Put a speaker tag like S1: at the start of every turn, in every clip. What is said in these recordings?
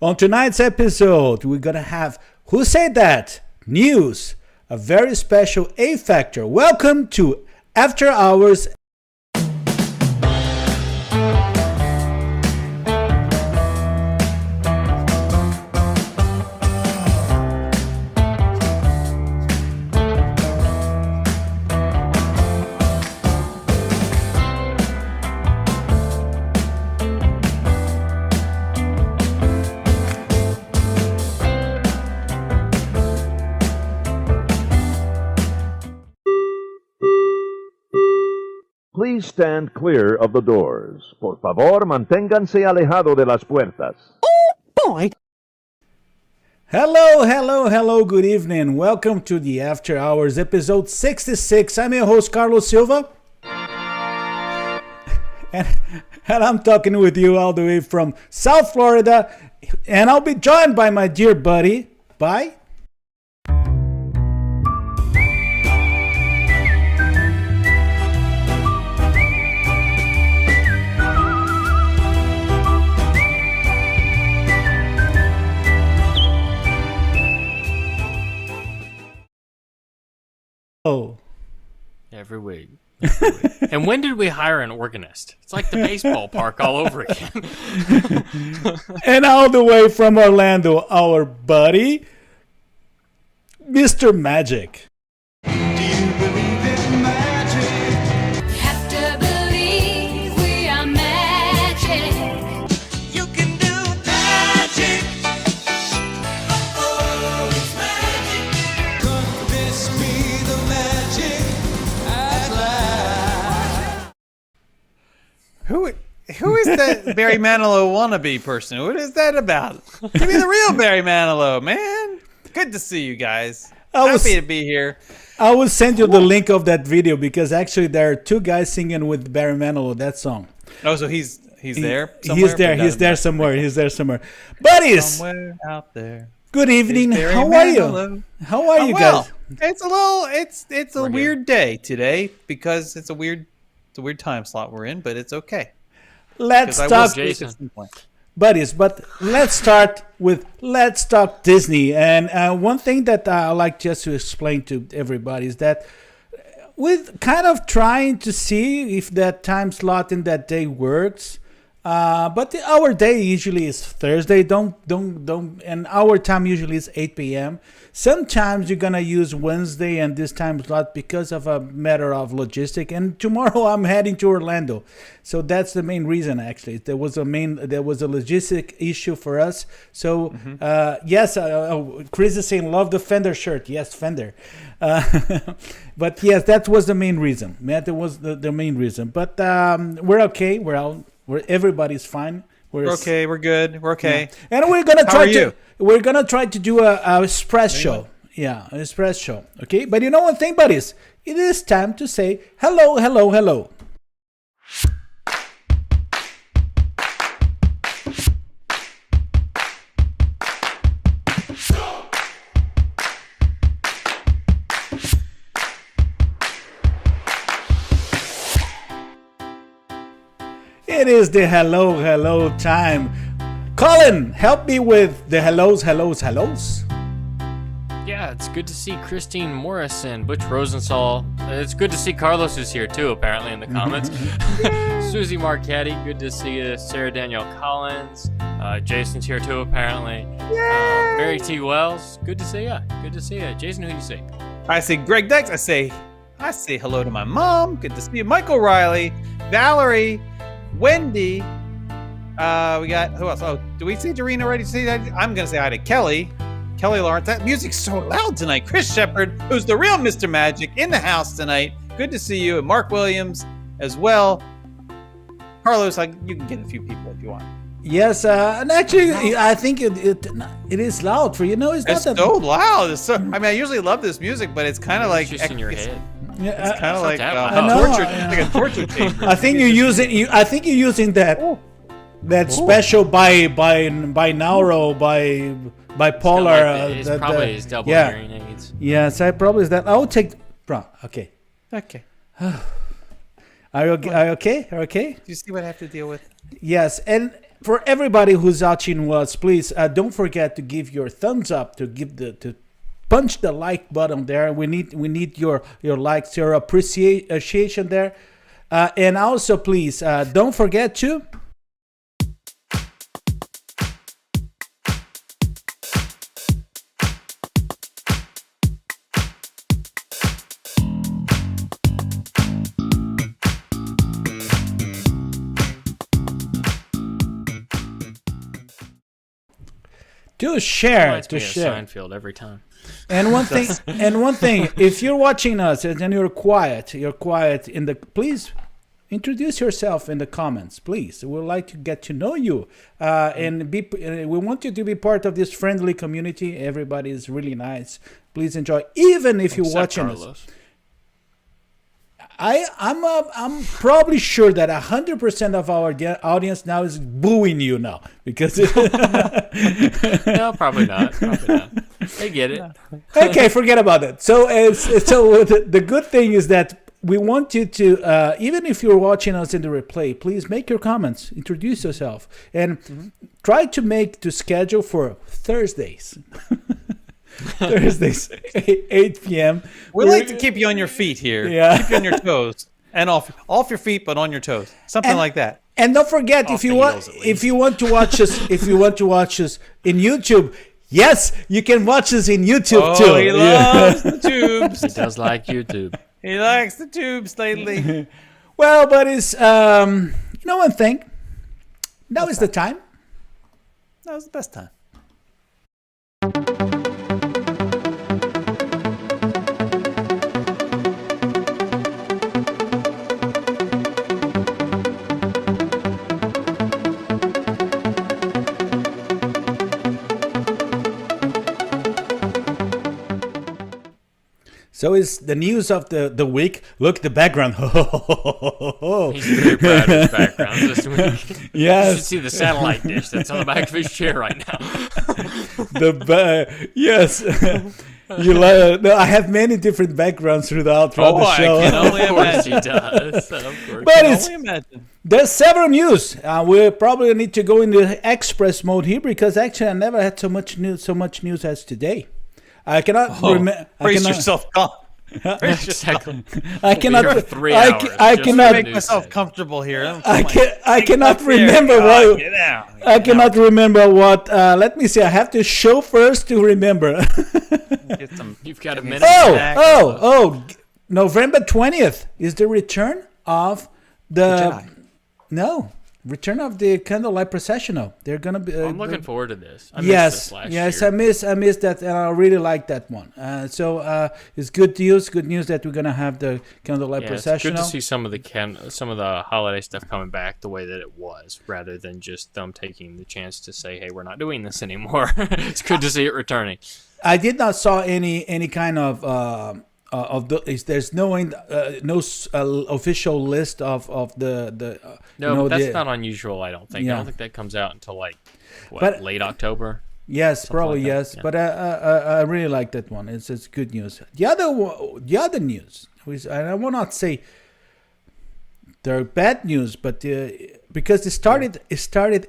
S1: On tonight's episode, we're going to have Who Said That? News, a very special A Factor. Welcome to After Hours.
S2: Please stand clear of the doors. Por favor, manténganse alejado de las puertas.
S3: Oh, boy.
S1: Hello, good evening. Welcome to the After Hours, episode 66. I'm your host, Carlos Silva. And I'm talking with you all the way from South Florida. And I'll be joined by my dear buddy, by...
S4: Every week. And when did we hire an organist? It's like the baseball park all over again.
S1: And all the way from Orlando, our buddy, Mr. Magic.
S5: Do you believe in magic?
S6: You have to believe we are magic.
S5: You can do magic. Oh, it's magic. Could this be the magic at last?
S3: Who is that Barry Manilow wannabe person? What is that about? Give me the real Barry Manilow, man. Good to see you guys. Happy to be here.
S1: I will send you the link of that video because actually there are two guys singing with Barry Manilow that song.
S3: Oh, so he's there somewhere?
S1: He's there somewhere. Buddies,
S3: Somewhere out there.
S1: good evening.
S3: Barry
S1: How are you?
S3: Manilow.
S1: How are you
S3: Well,
S1: guys?
S3: it's a weird day today because it's a weird time slot we're in, but it's okay.
S1: Let's
S3: 'Cause I
S1: talk,
S3: will
S4: Jason.
S3: at some point.
S1: buddies, but let's talk Disney. And one thing that I like just to explain to everybody is that with kind of trying to see if that time slot in that day works. But our day usually is Thursday. Don't, and our time usually is 8 p.m. Sometimes you're gonna use Wednesday and this time slot because of a matter of logistic. And tomorrow I'm heading to Orlando, so that's the main reason. Actually, there was a logistic issue for us. So yes, Chris is saying love the Fender shirt. Yes, Fender. But yes, that was the main reason. That was the main reason. But we're okay. Everybody's fine.
S3: We're okay. We're good. We're okay.
S1: Yeah. And we're gonna
S3: How are you?
S1: We're gonna try to do a express show. Yeah, an express show. Okay, but you know one thing, buddies, it is time to say hello. It is the hello time. Colin, help me with the hellos.
S4: Yeah, it's good to see Christine Morrison, Butch Rosenthal. It's good to see Carlos is here too, apparently, in the comments. Susie Marchetti, good to see you. Sarah Danielle Collins. Jason's here too, apparently. Mary T. Wells, good to see you. Jason, who do you see?
S3: I say Greg Dex. I say hello to my mom. Good to see you. Michael Riley, Valerie, Wendy. We got who else? Oh, do we see Doreen already? See that? I'm gonna say hi to Kelly Lawrence. That music's so loud tonight. Chris Shepard, who's the real Mr. Magic, in the house tonight. Good to see you. And Mark Williams as well. Carlos, you can get a few people if you want.
S1: Yes, and actually, I think it is loud for you. No, it's not
S3: It's
S1: that
S3: so loud. It's so, I mean, I usually love this music, but it's kind of like
S4: It's just in your head.
S1: Yeah,
S3: It's kind of like
S4: that
S3: a
S4: loud.
S3: like a torture chamber.
S1: I think you're using that special by Nauro by Polar.
S4: It's probably his double hearing aids.
S1: Yes, I probably is that. I will take. Bro, okay.
S3: Okay.
S1: Are you okay?
S3: Do you see what I have to deal with?
S1: Yes, and for everybody who's watching us, please don't forget to give your thumbs up, to punch the like button there. We need your likes, your appreciation there, and also please don't forget to. To share,
S4: Reminds me
S1: to
S4: of
S1: share.
S4: Seinfeld every time.
S1: And one thing, if you're watching us and you're quiet in the, please introduce yourself in the comments, please. We'd like to get to know you, and we want you to be part of this friendly community. Everybody is really nice. Please enjoy, even if you're
S4: Except
S1: watching
S4: Carlos.
S1: us. I'm probably sure that 100% of our audience now is booing you now because.
S4: No, probably not. Probably not. They get it.
S1: Okay, forget about it. So the good thing is that we want you to, even if you're watching us in the replay, please make your comments, introduce yourself, and try to schedule for Thursdays. Thursdays, 8 p.m.
S3: We like to keep you on your feet here.
S1: Yeah.
S3: Keep you on your toes. And off your feet, but on your toes. Something like that.
S1: And don't forget,
S4: Off
S1: if
S4: the
S1: you want,
S4: heels, at least.
S1: if you want to watch us in YouTube, yes, you can watch us in YouTube too.
S3: Oh, he loves the tubes.
S4: He does like YouTube.
S3: He likes the tubes lately.
S1: Well, but it's one thing. Now is the time.
S3: That was the best time.
S1: So is the news of the week. Look, the background.
S4: He's very proud of his background this week. You should
S1: Yes,
S4: see the satellite dish that's on the back of his chair right now.
S1: yes. No, I have many different backgrounds throughout the
S3: I
S1: show.
S3: can only
S4: Of course he
S3: imagine.
S4: does. Of course.
S1: But
S3: I
S1: it's
S3: can only imagine.
S1: there's several news. We probably need to go into express mode here because actually I never had so much news as today. I cannot remember.
S3: Brace yourself, Colin. Brace yourself.
S4: Exactly.
S1: I cannot.
S4: We'll be here for 3
S1: I,
S4: hours
S1: I
S4: just
S1: cannot.
S4: for
S3: Make
S4: news
S3: myself
S4: today.
S3: comfortable here.
S1: I cannot remember
S3: There,
S1: what.
S3: Get out.
S1: I cannot remember what. Let me see. I have to show first to remember.
S3: Get some.
S4: You've got a minute.
S1: November 20th is the return of
S3: Jedi.
S1: return of the candlelight processional. They're gonna be.
S4: I'm looking forward to this. I missed this last year.
S1: I missed that, and I really like that one. So it's good news. Good news that we're gonna have the candlelight
S4: Yeah, it's
S1: processional.
S4: good to see some of the holiday stuff coming back the way that it was, rather than just them taking the chance to say, "Hey, we're not doing this anymore." It's good to see it returning.
S1: I did not saw any kind of there's no official list of the
S4: No, but that's not unusual. I don't think. I
S1: Yeah.
S4: don't think that comes out until
S1: But-
S4: late October.
S1: Yes, probably
S4: like that,
S1: yes.
S4: yeah.
S1: But I really like that one. It's good news. The other news, and I will not say they're bad news, but because it started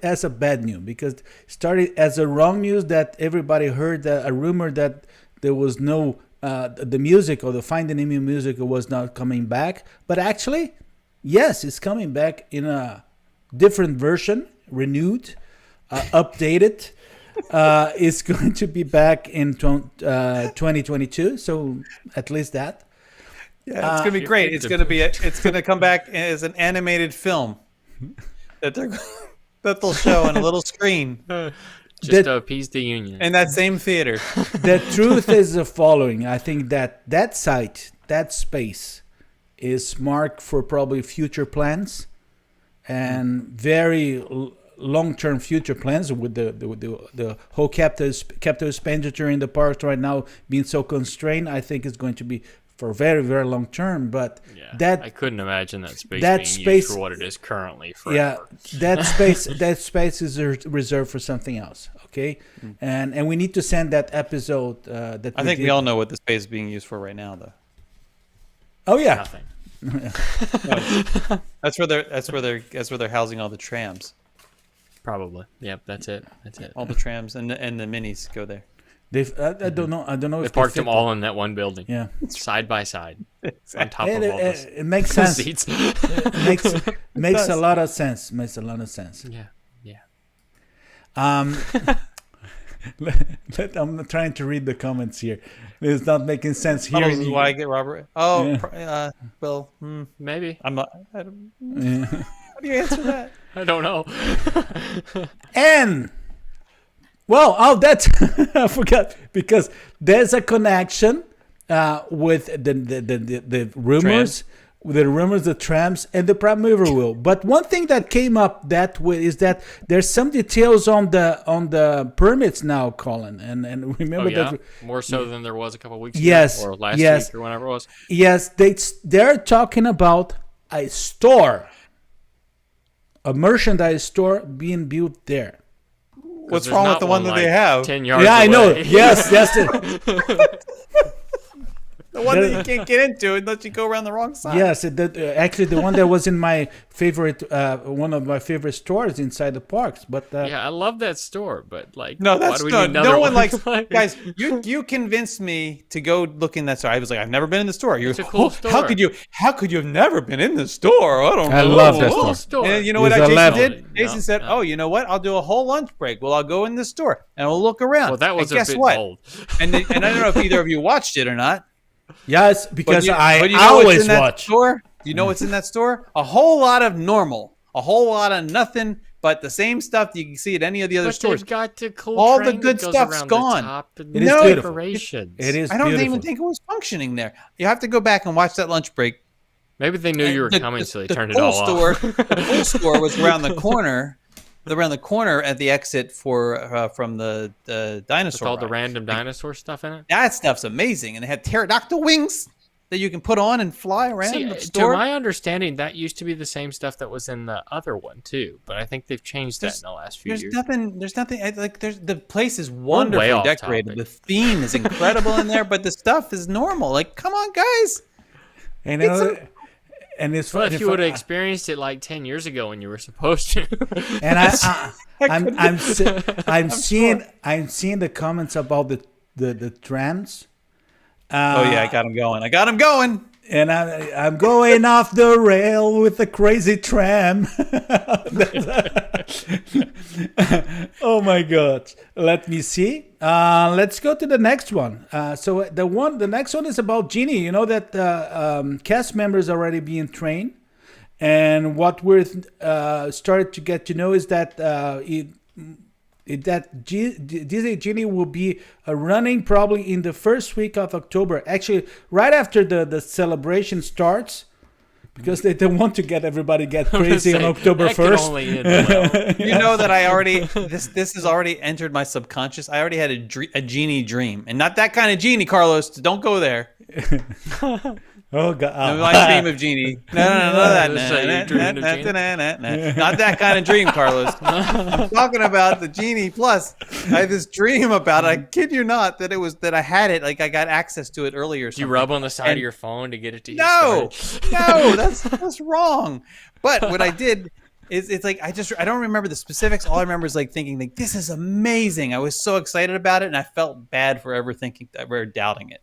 S1: as a bad news, because it started as a wrong news that everybody heard a rumor that there was no the music or the Finding Nemo music was not coming back, but actually, yes, it's coming back in a different version, renewed, updated. It's going to be back in 2022, so at least that.
S3: Yeah, it's gonna be great. It's gonna come back as an animated film that they'll show on a little screen
S4: Just to appease the union.
S3: in that same theater.
S1: The truth is the following. I think that site, that space, is marked for probably future plans and very long-term future plans with the whole capital expenditure in the parks right now being so constrained. I think it's going to be for very, very long term. But
S4: yeah, I couldn't imagine that space
S1: that
S4: being
S1: space-
S4: used for what it is currently.
S1: yeah,
S4: Forever.
S1: that space is reserved for something else. Okay, and we need to send that episode. That
S3: I think we all know what the space is being used for right now, though.
S1: Oh yeah,
S4: Nothing.
S3: That's where they're housing all the trams.
S4: Probably. Yep, that's it. That's it.
S3: All the trams and the minis go there.
S1: I don't know. I don't know
S4: They
S1: if
S4: parked
S1: fit
S4: them all in that one building.
S1: Yeah,
S4: Side by side. On top
S1: it,
S4: of all this.
S1: it makes sense.
S4: Seats.
S1: It makes a lot of sense. Makes a lot of sense.
S4: Yeah. Yeah.
S1: I'm trying to read the comments here. It's not making sense here.
S3: This is why I get Robert. Oh, Bill.
S4: Maybe.
S3: I'm not. How do you answer that?
S4: I don't know.
S1: And that's I forgot because there's a connection with the rumors, the trams, and the Prime Mover wheel. But one thing that came up that way is that there's some details on the permits now, Collin, and remember that
S4: More so than there was a couple weeks
S1: Yes,
S4: ago or last
S1: yes.
S4: week or whenever it was.
S1: yes, they're talking about a store, a merchandise store being built there.
S3: What's
S4: There's
S3: wrong with
S4: not
S3: the one that
S4: like
S3: they have?
S4: 10 yards
S1: Yeah, I know.
S4: away.
S1: Yes, that's it.
S3: The one that you can't get into unless you go around the wrong side.
S1: Yes, actually the one that was in my favorite, one of my favorite stores inside the parks. But
S4: Yeah, I love that store, but like,
S3: No,
S4: why
S3: that's
S4: do we
S3: no.
S4: need another
S3: No one likes.
S4: Like-
S3: Guys, you convinced me to go look in that store. I was like, I've never been in the store. You're
S4: It's a cool
S3: "Oh,
S4: store."
S3: How could you have never been in the store? I don't know.
S1: I love that
S4: Cool
S1: store.
S4: store.
S3: And you know what
S1: It's
S3: Jason
S1: 11.
S3: did? Jason
S4: No,
S3: said,
S4: no.
S3: "Oh, you know what? I'll do a whole lunch break. Well, I'll go in the store and we'll look around."
S4: Well, that was
S3: and
S4: a
S3: guess
S4: bit
S3: what?
S4: bold.
S3: And I don't know if either of you watched it or not.
S1: yes, because
S3: But
S1: I
S3: you know what's
S1: always
S3: in that
S1: watch.
S3: Store? You know what's in that store? A whole lot of normal, a whole lot of nothing but the same stuff that you can see at any of the other
S4: But
S3: stores.
S4: they've got the cool
S3: All the
S4: train
S3: good
S4: that goes
S3: stuff's
S4: around
S3: gone.
S4: The top and
S1: It is
S3: No,
S1: beautiful.
S4: decorations.
S1: It is.
S3: I don't
S1: beautiful.
S3: even think it was functioning there. You have to go back and watch that lunch break.
S4: Maybe they knew you were coming, so they turned it all off.
S3: The full store was around the corner. Around the corner at the exit from the dinosaur.
S4: With all the
S3: ride.
S4: random dinosaur stuff in it.
S3: That stuff's amazing, and they had pterodactyl wings that you can put on and fly around
S4: See,
S3: the
S4: to
S3: store.
S4: my understanding, that used to be the same stuff that was in the other one too. But I think they've changed that in the last few
S3: There's
S4: years.
S3: nothing. There's nothing. The place is
S4: way
S3: wonderfully
S4: off
S3: decorated.
S4: topic.
S3: The theme is incredible in there, but the stuff is normal. Like, come on, guys.
S1: And it's
S4: Well,
S1: funny.
S4: if you would have experienced it like 10 years ago when you were supposed to.
S1: And I'm seeing the comments about the trams.
S3: Oh yeah, I got him going. I got him going.
S1: And I'm going off the rail with the crazy tram. Oh my God! Let me see. Let's go to the next one. So the next one is about Genie. You know that cast members are already being trained, and what we're started to get to know is that Disney Genie will be running probably in the first week of October. Actually, right after the celebration starts, because they don't want to get everybody get crazy on October
S4: that can
S1: 1st.
S4: only end well.
S3: You know that I already this has already entered my subconscious. I already had a genie dream, and not that kind of genie, Carlos. Don't go there.
S1: Oh God!
S3: My dream of genie. No,
S4: That's how you dreamed of genie?
S3: not that kind of dream, Carlos. I'm talking about the genie plus. I had this dream about it. I kid you not that I had it. Like I got access to it earlier.
S4: Do you rub on the side of your phone to get it to you?
S3: No, that's wrong. But what I did is it's like I don't remember the specifics. All I remember is like thinking like this is amazing. I was so excited about it, and I felt bad for ever doubting it.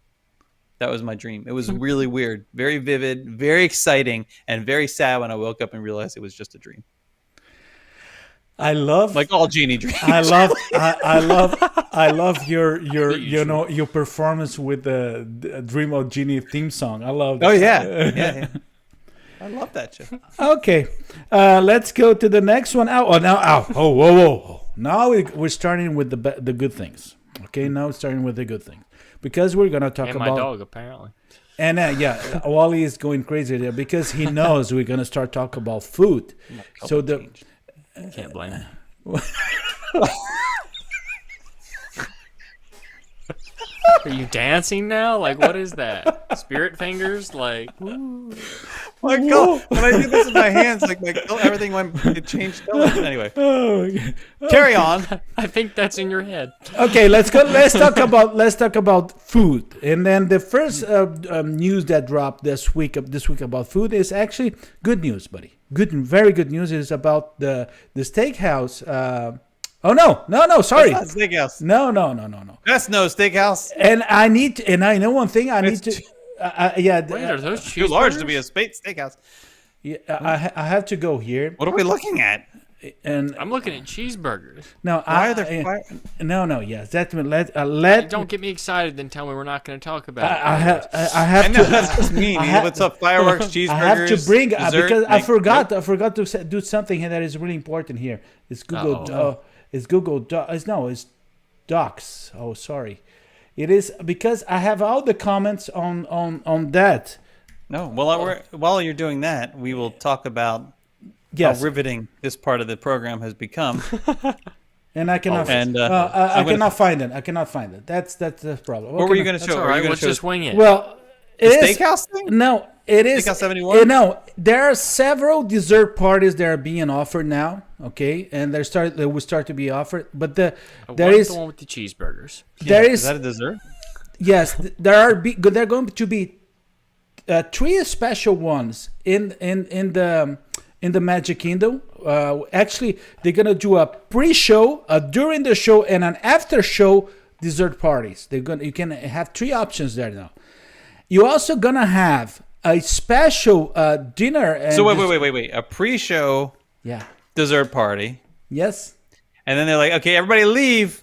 S3: That was my dream. It was really weird, very vivid, very exciting, and very sad when I woke up and realized it was just a dream.
S1: I love
S3: Like all genie dreams.
S1: I love your performance with the Dream of Genie theme song. I love that.
S3: Oh yeah. I love that show.
S1: Okay, let's go to the next one. Whoa. Now we're starting with the good things. Okay, now we're starting with the good things. Because we're going to talk
S4: And
S1: about...
S4: my dog, apparently.
S1: And Wally is going crazy there because he knows we're going to start talking about food. So
S4: Can't blame him. Are you dancing now? Like, what is that? Spirit fingers? Like, ooh.
S3: My God, when I did this with my hands, like everything it changed colors. Anyway, carry on.
S4: I think that's in your head.
S1: Okay, let's go. Let's talk about food. And then the first news that dropped this week about food is actually good news, buddy. very good news is about the steakhouse. Oh no! Sorry,
S3: That's not steakhouse.
S1: no.
S3: That's no steakhouse.
S1: And I know one thing. I need to. Yeah,
S4: Wait, are those
S3: Too large to be
S4: cheeseburgers?
S3: a steakhouse.
S1: yeah, I have to go here.
S3: What are we looking at?
S1: And
S4: I'm looking at cheeseburgers.
S1: no,
S3: Why are there?
S1: no. Yes, that
S4: Don't get me excited, then tell me we're not going to talk about it.
S1: I have
S3: I know that's just mean. What's up? Fireworks, cheeseburgers.
S1: I have to bring
S3: dessert,
S1: because I
S3: like-
S1: forgot to do something that is really important here. It's Google. It's Google. It's Docs. Oh, sorry. It is because I have all the comments on that.
S3: No. Well, while you're doing that, we will talk about
S1: Yes,
S3: how riveting this part of the program has become.
S1: and I cannot.
S3: and,
S1: I
S3: I'm gonna-
S1: cannot find it. I cannot find it. That's the problem.
S3: What were you going to
S4: That's
S3: show?
S4: all
S3: Were you
S4: right.
S3: gonna
S4: Let's
S3: show
S4: just wing it.
S1: Well, it is
S3: steakhouse thing?
S1: No, it is.
S3: Steakhouse 71?
S1: No, there are several dessert parties that are being offered now. Okay, and they will start to be offered. But there is
S4: the one with the cheeseburgers.
S1: there
S3: Is
S1: is
S3: that a dessert?
S1: yes there are there are going to be 3 special ones in the Magic Kingdom. Actually, they're gonna do a pre-show, a during the show, and an after-show dessert parties. You can have 3 options there now. You're also gonna have a special dinner. And
S3: So wait. A pre-show
S1: Yeah.
S3: dessert party,
S1: Yes.
S3: and then they're like, "Okay, everybody leave."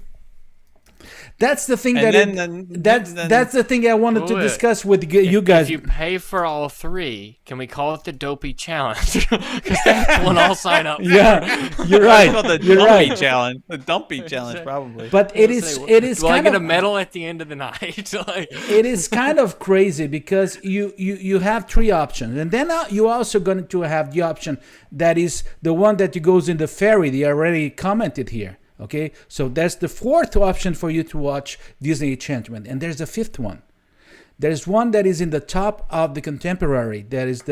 S1: That's the thing
S3: And
S1: that's the thing I wanted to
S4: Wait.
S1: discuss with you guys.
S4: If you pay for all 3, can we call it the Dopey Challenge? Because that's one I'll sign up for.
S1: Yeah, you're
S3: It's
S1: right.
S3: called the
S1: You're
S3: dumpy
S1: right.
S3: challenge. The dumpy challenge, probably.
S1: But it is
S4: Will I
S1: kind
S4: get a
S1: of
S4: medal at the end of the night? Like,
S1: it is kind of crazy because you have 3 options, and then you also going to have the option that is the one that goes in the ferry. They already commented here. Okay, so that's the 4th option for you to watch Disney Enchantment, and there's a 5th one. There's one that is in the top of the Contemporary. That is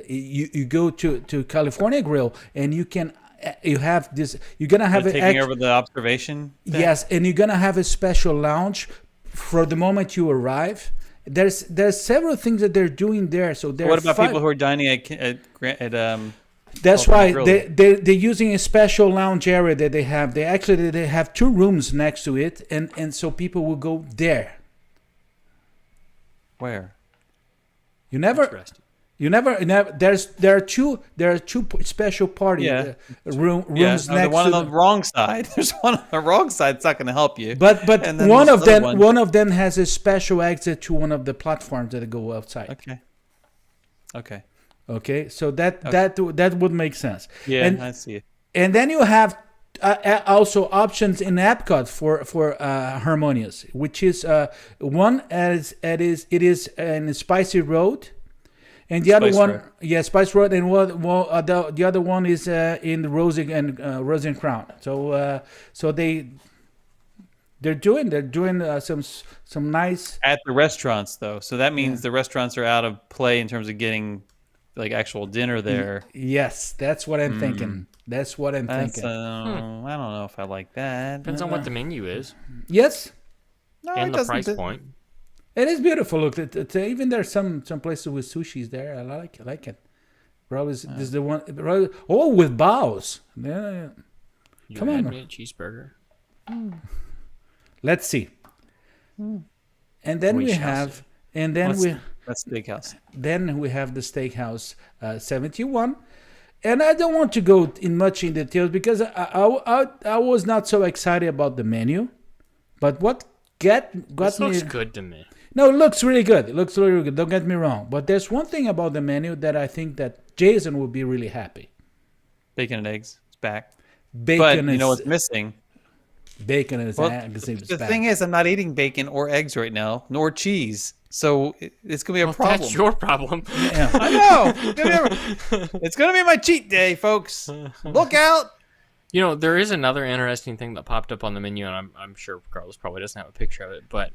S1: you go to California Grill, and you have this. You're gonna have
S3: Taking over the observation thing?
S1: Yes, and you're gonna have a special lounge for the moment you arrive. There's several things that they're doing there. So
S3: What about people who are dining at
S1: That's
S3: California
S1: why
S3: Grill?
S1: they're using a special lounge area that they have. They have 2 rooms next to it, and so people will go there.
S3: where?
S1: You never.
S4: interesting.
S1: There are two special party rooms next
S3: the one
S1: to
S3: on the wrong side. There's one on the wrong side. It's not going to help you.
S1: But
S3: And then
S1: one
S3: there's
S1: of
S3: the other
S1: them
S3: one.
S1: one of them has a special exit to one of the platforms that go outside.
S3: Okay.
S1: Okay, so that would make sense.
S3: Yeah,
S1: and,
S3: I see it.
S1: and then you have also options in Epcot for Harmonious, which is one it is in Spicy Road, and the
S3: Spice
S1: other one,
S3: Road.
S1: Spice Road, and the other one is in the Rose and Crown. So they're doing some nice
S3: At the restaurants, though. So that means the restaurants are out of play in terms of getting like actual dinner there.
S1: Yes, that's what I'm thinking. That's what I'm
S3: That's,
S1: thinking.
S3: I don't know if I like that.
S4: Depends on what the menu is
S1: Yes,
S3: No,
S4: and
S3: it
S4: the
S3: doesn't.
S4: price point.
S1: it is beautiful. Look, even there's some places with sushis there. I like it. Bro, this is the one. Bro, with bows. Yeah.
S4: You
S1: Come
S4: had
S1: on.
S4: me a cheeseburger.
S1: Let's see. And then
S4: We
S1: we
S4: shall
S1: have,
S4: see.
S1: and then
S3: That's steakhouse.
S1: then we have the Steakhouse 71. And I don't want to go in much in details because I was not so excited about the menu. But what got
S4: This
S1: me?
S4: looks good to me.
S1: No, it looks really good. It looks really good. Don't get me wrong. But there's one thing about the menu that I think that Jason would be really happy.
S3: Bacon and eggs. It's back.
S1: Bacon
S3: But you know
S1: is
S3: what's missing?
S1: bacon is
S3: Well,
S1: eggs.
S3: the thing is, I'm not eating bacon or eggs right now, nor cheese. So it's going to be a
S4: Well,
S3: problem.
S4: that's your problem.
S1: Yeah.
S3: I know. It's going to be my cheat day, folks. Look out.
S4: You know, there is another interesting thing that popped up on the menu, and I'm sure Carlos probably doesn't have a picture of it, but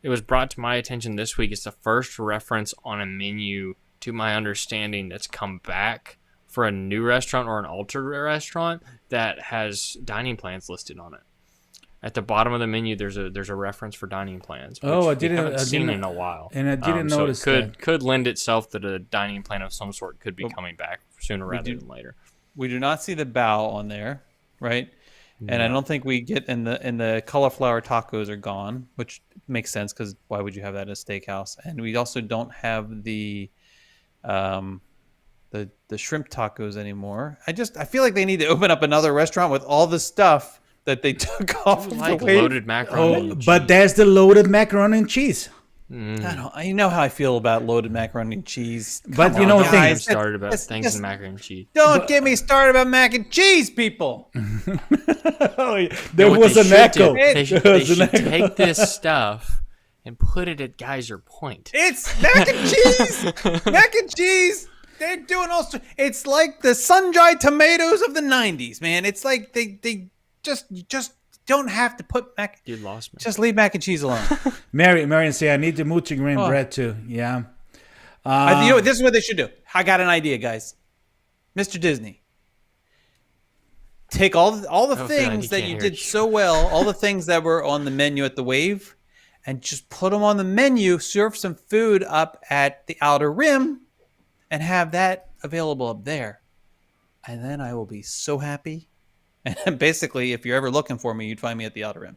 S4: it was brought to my attention this week. It's the first reference on a menu, to my understanding, that's come back for a new restaurant or an altered restaurant that has dining plans listed on it. At the bottom of the menu, there's a reference for dining plans.
S1: Oh,
S4: which we haven't seen in a while,
S1: and I didn't
S4: so
S1: notice
S4: it
S1: that.
S4: could lend itself that a dining plan of some sort could be coming back sooner rather
S3: do-
S4: than later.
S3: We do not see the bao on there, right? And I don't think we get in the cauliflower tacos are gone, which makes sense because why would you have that at a steakhouse? And we also don't have the shrimp tacos anymore. I feel like they need to open up another restaurant with all the stuff that they took off of
S4: Like
S3: the wave.
S4: loaded macaroni. and
S1: But
S4: cheese.
S1: there's the loaded macaroni and cheese.
S3: I know how I feel about loaded macaroni and cheese.
S1: But
S3: Come
S1: you know
S3: on,
S1: the
S4: Don't get
S1: thing-
S4: me
S3: guys.
S4: started about
S3: That's-
S4: things
S3: that's-
S4: and macaroni and cheese.
S3: Don't get me started about mac and cheese, people.
S1: There
S4: You know what
S1: was
S4: they
S1: an
S4: should
S1: echo.
S4: do? They should,
S1: There
S4: they
S1: was an
S4: should
S1: echo.
S4: take this stuff and put it at Geyser Point.
S3: It's mac and cheese. Mac and cheese. They're doing all. It's like the sun-dried tomatoes of the '90s, man. It's like they just don't have to put mac.
S4: You lost me.
S3: Just leave mac and cheese alone.
S1: Marion say I need the multigrain
S3: Oh.
S1: bread too. Yeah.
S3: You know what? This is what they should do. I got an idea, guys. Mr. Disney, take all the
S4: Oh,
S3: things
S4: he
S3: that
S4: can't
S3: you
S4: hear
S3: did
S4: it.
S3: so well, all the things that were on the menu at the Wave, and just put them on the menu. Serve some food up at the Outer Rim, and have that available up there. And then I will be so happy. And basically, if you're ever looking for me, you'd find me at the Outer Rim.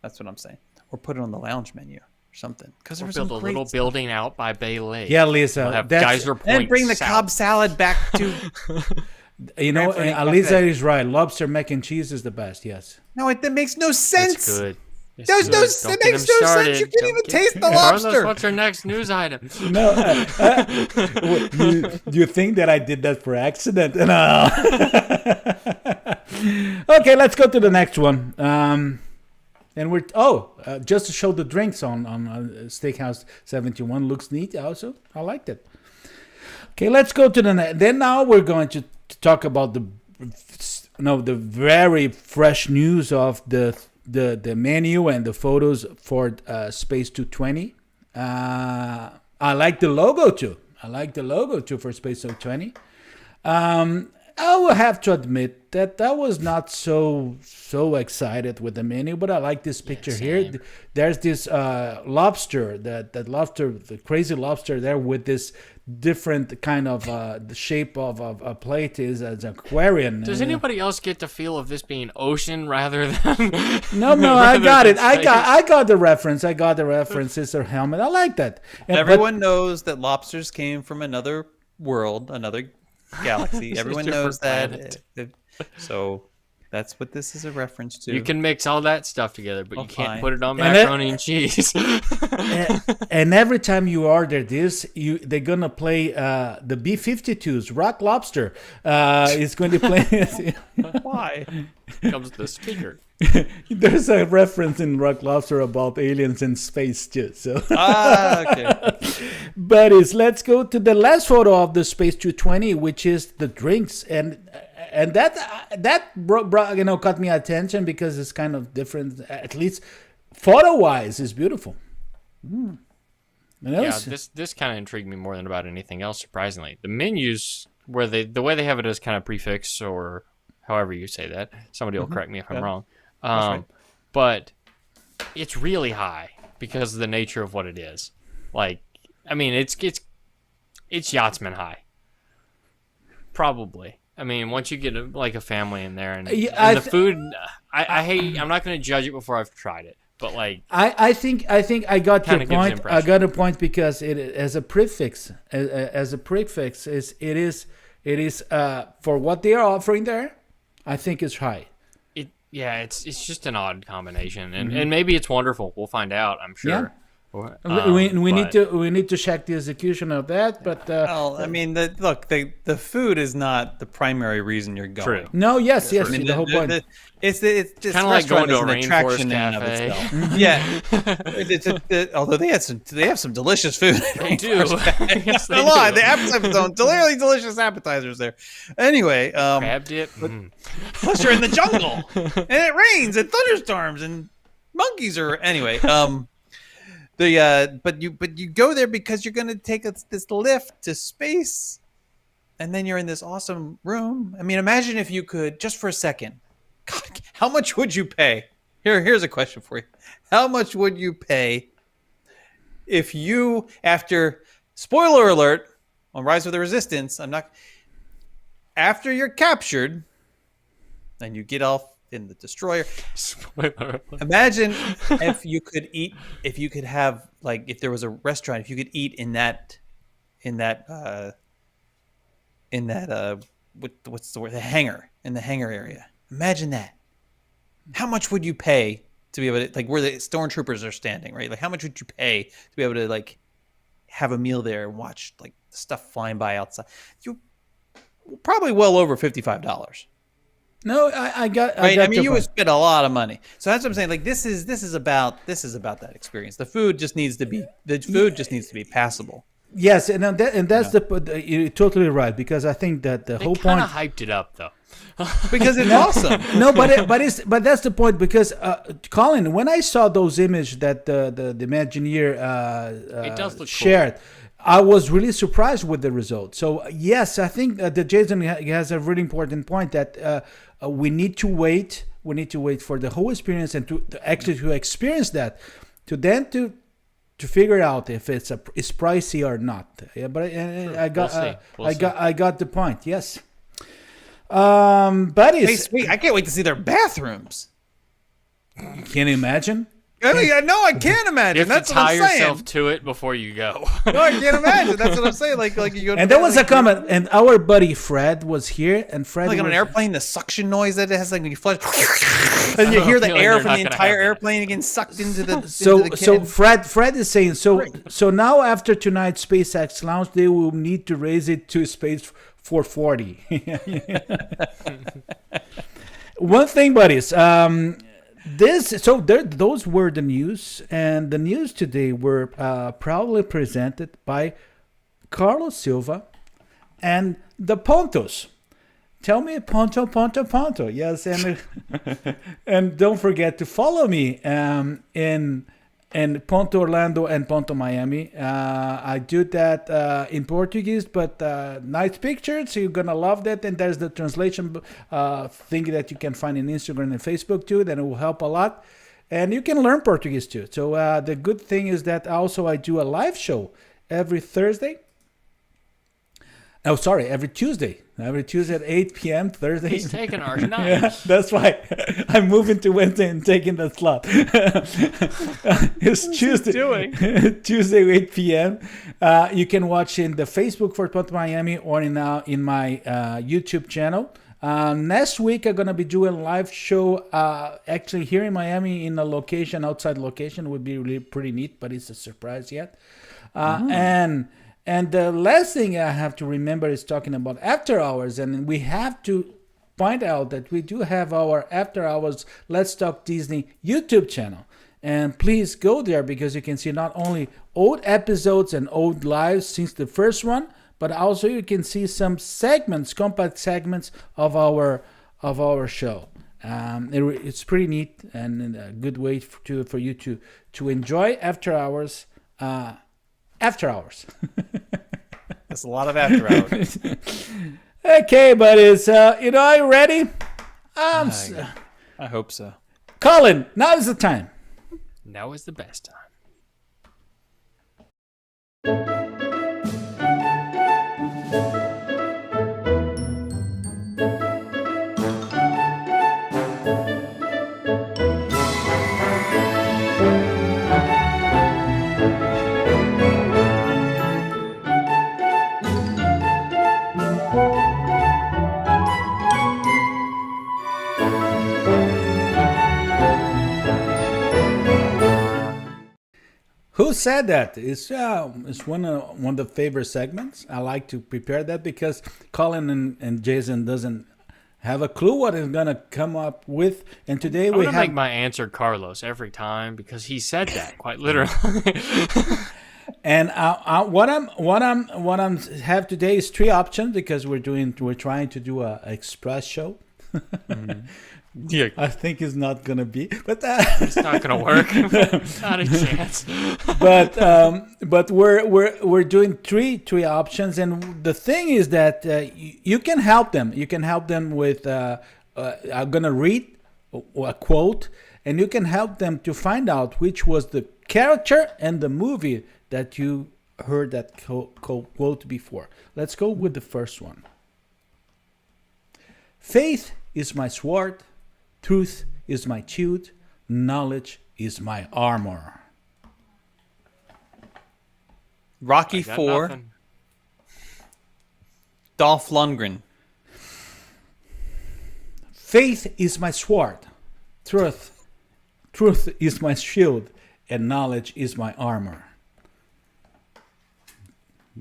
S3: That's what I'm saying. Or put it on the lounge menu or something. Because there
S4: We'll
S3: was some
S4: build a
S3: great
S4: little
S3: stuff.
S4: building out by Bay Lake.
S1: Yeah, Lisa.
S4: We'll have
S1: that's,
S4: Geyser Point.
S3: And bring the
S4: South.
S3: Cobb salad back to.
S1: you know,
S3: Brantford and
S1: Lisa
S3: Cafe.
S1: is right. Lobster mac and cheese is the best. Yes.
S3: No, that makes no sense.
S4: It's good. It's
S3: There's no-
S4: good.
S3: it
S4: Don't get
S3: makes
S4: him
S3: no sense.
S4: started.
S3: You can't
S4: Don't
S3: even
S4: get-
S3: taste the
S4: Carlos,
S3: lobster.
S4: what's our next news item?
S1: No. You think that I did that for accident? No. Okay, let's go to the next one. And we're just to show the drinks on Steakhouse 71 looks neat. Also, I liked it. Okay, let's go to the next. Then now we're going to talk about the very fresh news of the menu and the photos for Space 220. I like the logo too. For Space 220. I will have to admit that I was not so excited with the menu, but I like this picture here.
S4: same.
S1: There's this lobster, that lobster, the crazy lobster there with this different kind of the shape of a plate is as an aquarium.
S4: Does anybody else get the feel of this being ocean rather than?
S1: No, I
S4: rather
S1: got it.
S4: than
S1: I
S4: space?
S1: got the reference. It's their helmet. I like that. And- but-
S3: Everyone knows that lobsters came from another world, another galaxy.
S4: It's a
S3: Everyone
S4: different
S3: knows that.
S4: planet.
S3: So that's what this is a reference to.
S4: You can mix all that stuff together, but you can't
S3: fine.
S4: put it on
S1: And
S4: macaroni and cheese.
S1: and every time you order this, they're gonna play the B-52s. Rock Lobster is going to play.
S3: Why?
S4: Comes the speaker.
S1: There's a reference in Rock Lobster about aliens in space too. So,
S3: Okay.
S1: buddies, let's go to the last photo of the Space 220, which is the drinks, and that caught me attention because it's kind of different. At least photo-wise, it's beautiful. And that
S4: Yeah,
S1: was-
S4: this kind of intrigued me more than about anything else. Surprisingly, the menus where the way they have it as kind of prefix or however you say that. Somebody will correct me if I'm wrong.
S3: right.
S4: But it's really high because of the nature of what it is. Like, I mean, it's yachtsman high. Probably. I mean, once you get a family in there and,
S1: Yeah,
S4: and the food, I hate. I'm not going to judge it before I've tried it. But like,
S1: I think I got your
S4: Kinda gives the
S1: point. I
S4: impression.
S1: got a point because it as a prefix it is for what they are offering there. I think it's high.
S4: it's just an odd combination, and maybe it's wonderful. We'll find out. I'm sure.
S1: Yeah.
S4: Um,
S1: we need
S4: but-
S1: to check the execution of that, but
S3: Well, I mean, the food is not the primary reason you're going.
S4: True.
S1: no, yes,
S3: I mean,
S1: the whole point.
S3: It's just
S4: Kinda like going to a
S3: an
S4: rainforest
S3: attraction in and of
S4: cafe.
S3: itself. Yeah, although they have some delicious food.
S4: They do. Yes, they
S3: A lot.
S4: do.
S3: The appetizers don't. Clearly delicious appetizers there. Anyway,
S4: Crab dip.
S3: plus you're in the jungle and it rains and thunderstorms and monkeys are anyway. But you go there because you're gonna take this lift to space, and then you're in this awesome room. I mean, imagine if you could just for a second. God, how much would you pay? Here's a question for you. How much would you pay if you, after spoiler alert, on Rise of the Resistance, I'm not. After you're captured, and you get off in the destroyer.
S4: Spoiler.
S3: Imagine if you could eat, if you could have, like, if there was a restaurant, if you could eat in that, what's the word? The hangar, in the hangar area. Imagine that. How much would you pay to be able to, like, where the stormtroopers are standing, right? Like, how much would you pay to be able to, like, have a meal there and watch, like, stuff flying by outside? You probably well over $55.
S1: No, I got.
S3: Right. I mean,
S1: your
S3: you would
S1: point.
S3: spend a lot of money. So that's what I'm saying. Like, this is about that experience. The food just needs to be passable.
S1: Yes, and that's you're totally right, because I think that the
S4: They
S1: whole
S4: kind
S1: point.
S4: of hyped it up though.
S3: Because it's awesome.
S1: No, but that's the point, because Colin, when I saw those images that the Imagineer
S4: It does look cool.
S1: shared, I was really surprised with the result. So yes, I think that Jason has a really important point, that we need to wait. We need to wait for the whole experience, and to actually to experience that, to figure out if it's pricey or not. Yeah, but I got
S4: We'll see. We'll
S1: I got the point. Yes. Buddies,
S3: Hey, sweet. I can't wait to see their bathrooms.
S1: can you imagine?
S3: I mean, no, I can't imagine.
S4: You have
S3: That's
S4: to
S3: what
S4: tie
S3: I'm saying.
S4: yourself to it before you go.
S3: No, I can't imagine. That's what I'm saying. Like you go.
S1: And there was a comment, and our buddy Fred was here, and Fred
S3: like on an
S1: was-
S3: airplane, the suction noise that it has, like when you flush, and you hear the
S4: feeling
S3: air
S4: they're
S3: from
S4: not
S3: the
S4: gonna
S3: entire
S4: have that.
S3: airplane getting sucked into the.
S1: So
S3: into the can.
S1: Fred is saying, so now after tonight's SpaceX launch, they will need to raise it to space 440. One thing, buddies. Those were the news, and the news today were proudly presented by Carlos Silva and the Pontos. Tell me, Ponto, Ponto, Ponto. Yes, and and don't forget to follow me in Ponto Orlando and Ponto Miami. I do that in Portuguese, but nice pictures. You're gonna love that. And there's the translation thing that you can find in Instagram and Facebook too. That will help a lot, and you can learn Portuguese too. So the good thing is that also I do a live show every Thursday. Oh, sorry, every Tuesday. Every Tuesday at 8 p.m. Thursday.
S4: He's taking our
S1: Yeah,
S4: night.
S1: that's why I'm moving to Wednesday and taking the slot. It's Tuesday. Tuesday, 8 p.m. You can watch in the Facebook for Ponto Miami, or in my YouTube channel. Next week, I'm gonna be doing a live show. Actually, here in Miami, in a location, outside location, would be really pretty neat, but it's a surprise yet. And the last thing I have to remember is talking about after hours, and we have to point out that we do have our after hours Let's Talk Disney YouTube channel. And please go there, because you can see not only old episodes and old lives since the first one, but also you can see some segments, compact segments of our show. It's pretty neat and a good way for you to enjoy after hours. After hours.
S3: That's a lot of after hours.
S1: Okay, buddies. Are you ready?
S3: I hope so.
S1: Colin, now is the time.
S4: Now is the best time.
S1: Who said that? It's one of the favorite segments. I like to prepare that, because Colin and Jason doesn't have a clue what he's gonna come up with. And today
S4: I'm
S1: we
S4: gonna
S1: have
S4: make my answer Carlos every time, because he said that quite literally.
S1: and what I'm have today is three options, because we're trying to do a express show.
S4: Yeah,
S1: I think it's not gonna be, but
S4: it's not gonna work. Not a chance.
S1: but we're doing three options, and the thing is that you can help them. You can help them with I'm gonna read a quote, and you can help them to find out which was the character and the movie that you heard that quote before. Let's go with the first one. Faith is my sword, truth is my shield, knowledge is my armor.
S3: Rocky
S4: I got
S3: 4,
S4: nothing.
S3: Dolph Lundgren.
S1: Faith is my sword, truth is my shield, and knowledge is my armor.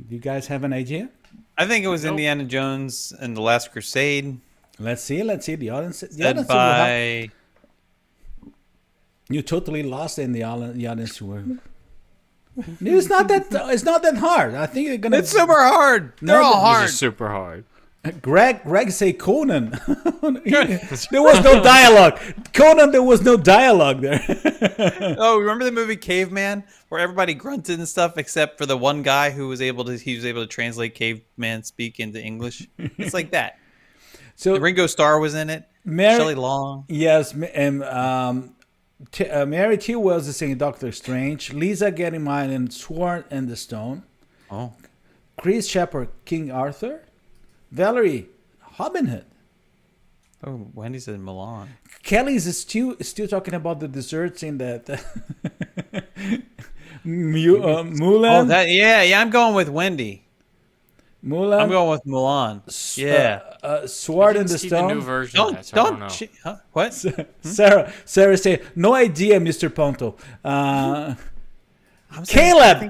S1: You guys have an idea?
S3: I think it was Indiana Jones and the Last Crusade.
S1: Let's see. The audience. The
S3: Said
S1: audience will have-
S3: by
S1: you totally lost in the audience. It's not that hard. I think you're gonna.
S3: it's super hard. They're all
S1: but-
S3: hard.
S4: This is super hard.
S1: Greg say Conan. There was no dialogue. Conan, there was no dialogue there.
S3: Oh, remember the movie Caveman, where everybody grunted and stuff except for the one guy who was able to translate caveman speak into English. It's like that.
S1: So
S3: Ringo Starr was in it. Shelley Long.
S1: Yes, and Mary T. Wells is saying Doctor Strange. Lisa getting mine in Sword and the Stone.
S3: Oh,
S1: Chris Shepard, King Arthur. Valerie, Robin Hood.
S3: oh, Wendy said Milan.
S1: Kelly's still talking about the desserts in that Mulan.
S3: Oh, yeah. I'm going with Wendy.
S1: Mulan.
S3: I'm going with Milan. Yeah.
S1: Sword
S4: I
S1: and
S4: didn't
S1: the
S4: see
S1: Stone.
S4: the new version of
S3: Don't
S4: that, so I don't know.
S3: Huh? What?
S1: Sarah say no idea, Mr. Ponto.
S3: I'm saying-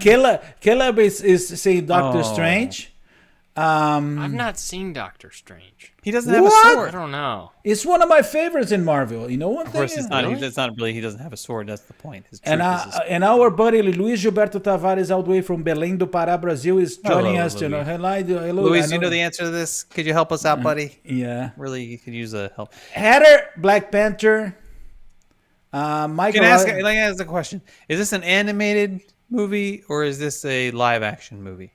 S1: Caleb is saying Doctor
S3: Oh.
S1: Strange.
S4: I've not seen Doctor Strange.
S3: He doesn't have a
S1: What?
S4: I
S3: sword.
S4: don't know.
S1: It's one of my favorites in Marvel. You know one
S3: Of
S1: thing?
S3: course, it's not.
S4: Really?
S3: It's not really. He doesn't have a sword. That's the point. His truth
S1: And
S3: is his-
S1: and our buddy Luiz Gilberto Tavares, all the way from Belém do Pará, Brazil, is joining
S3: Hello,
S1: us. You know,
S3: Luis.
S1: hello,
S3: Luis,
S1: I
S3: you know the answer to this? Could you help us out, buddy?
S1: Yeah.
S3: Really, you could use a help.
S1: Heather, Black Panther. Michael.
S3: Let me ask the question: is this an animated movie or is this a live action movie?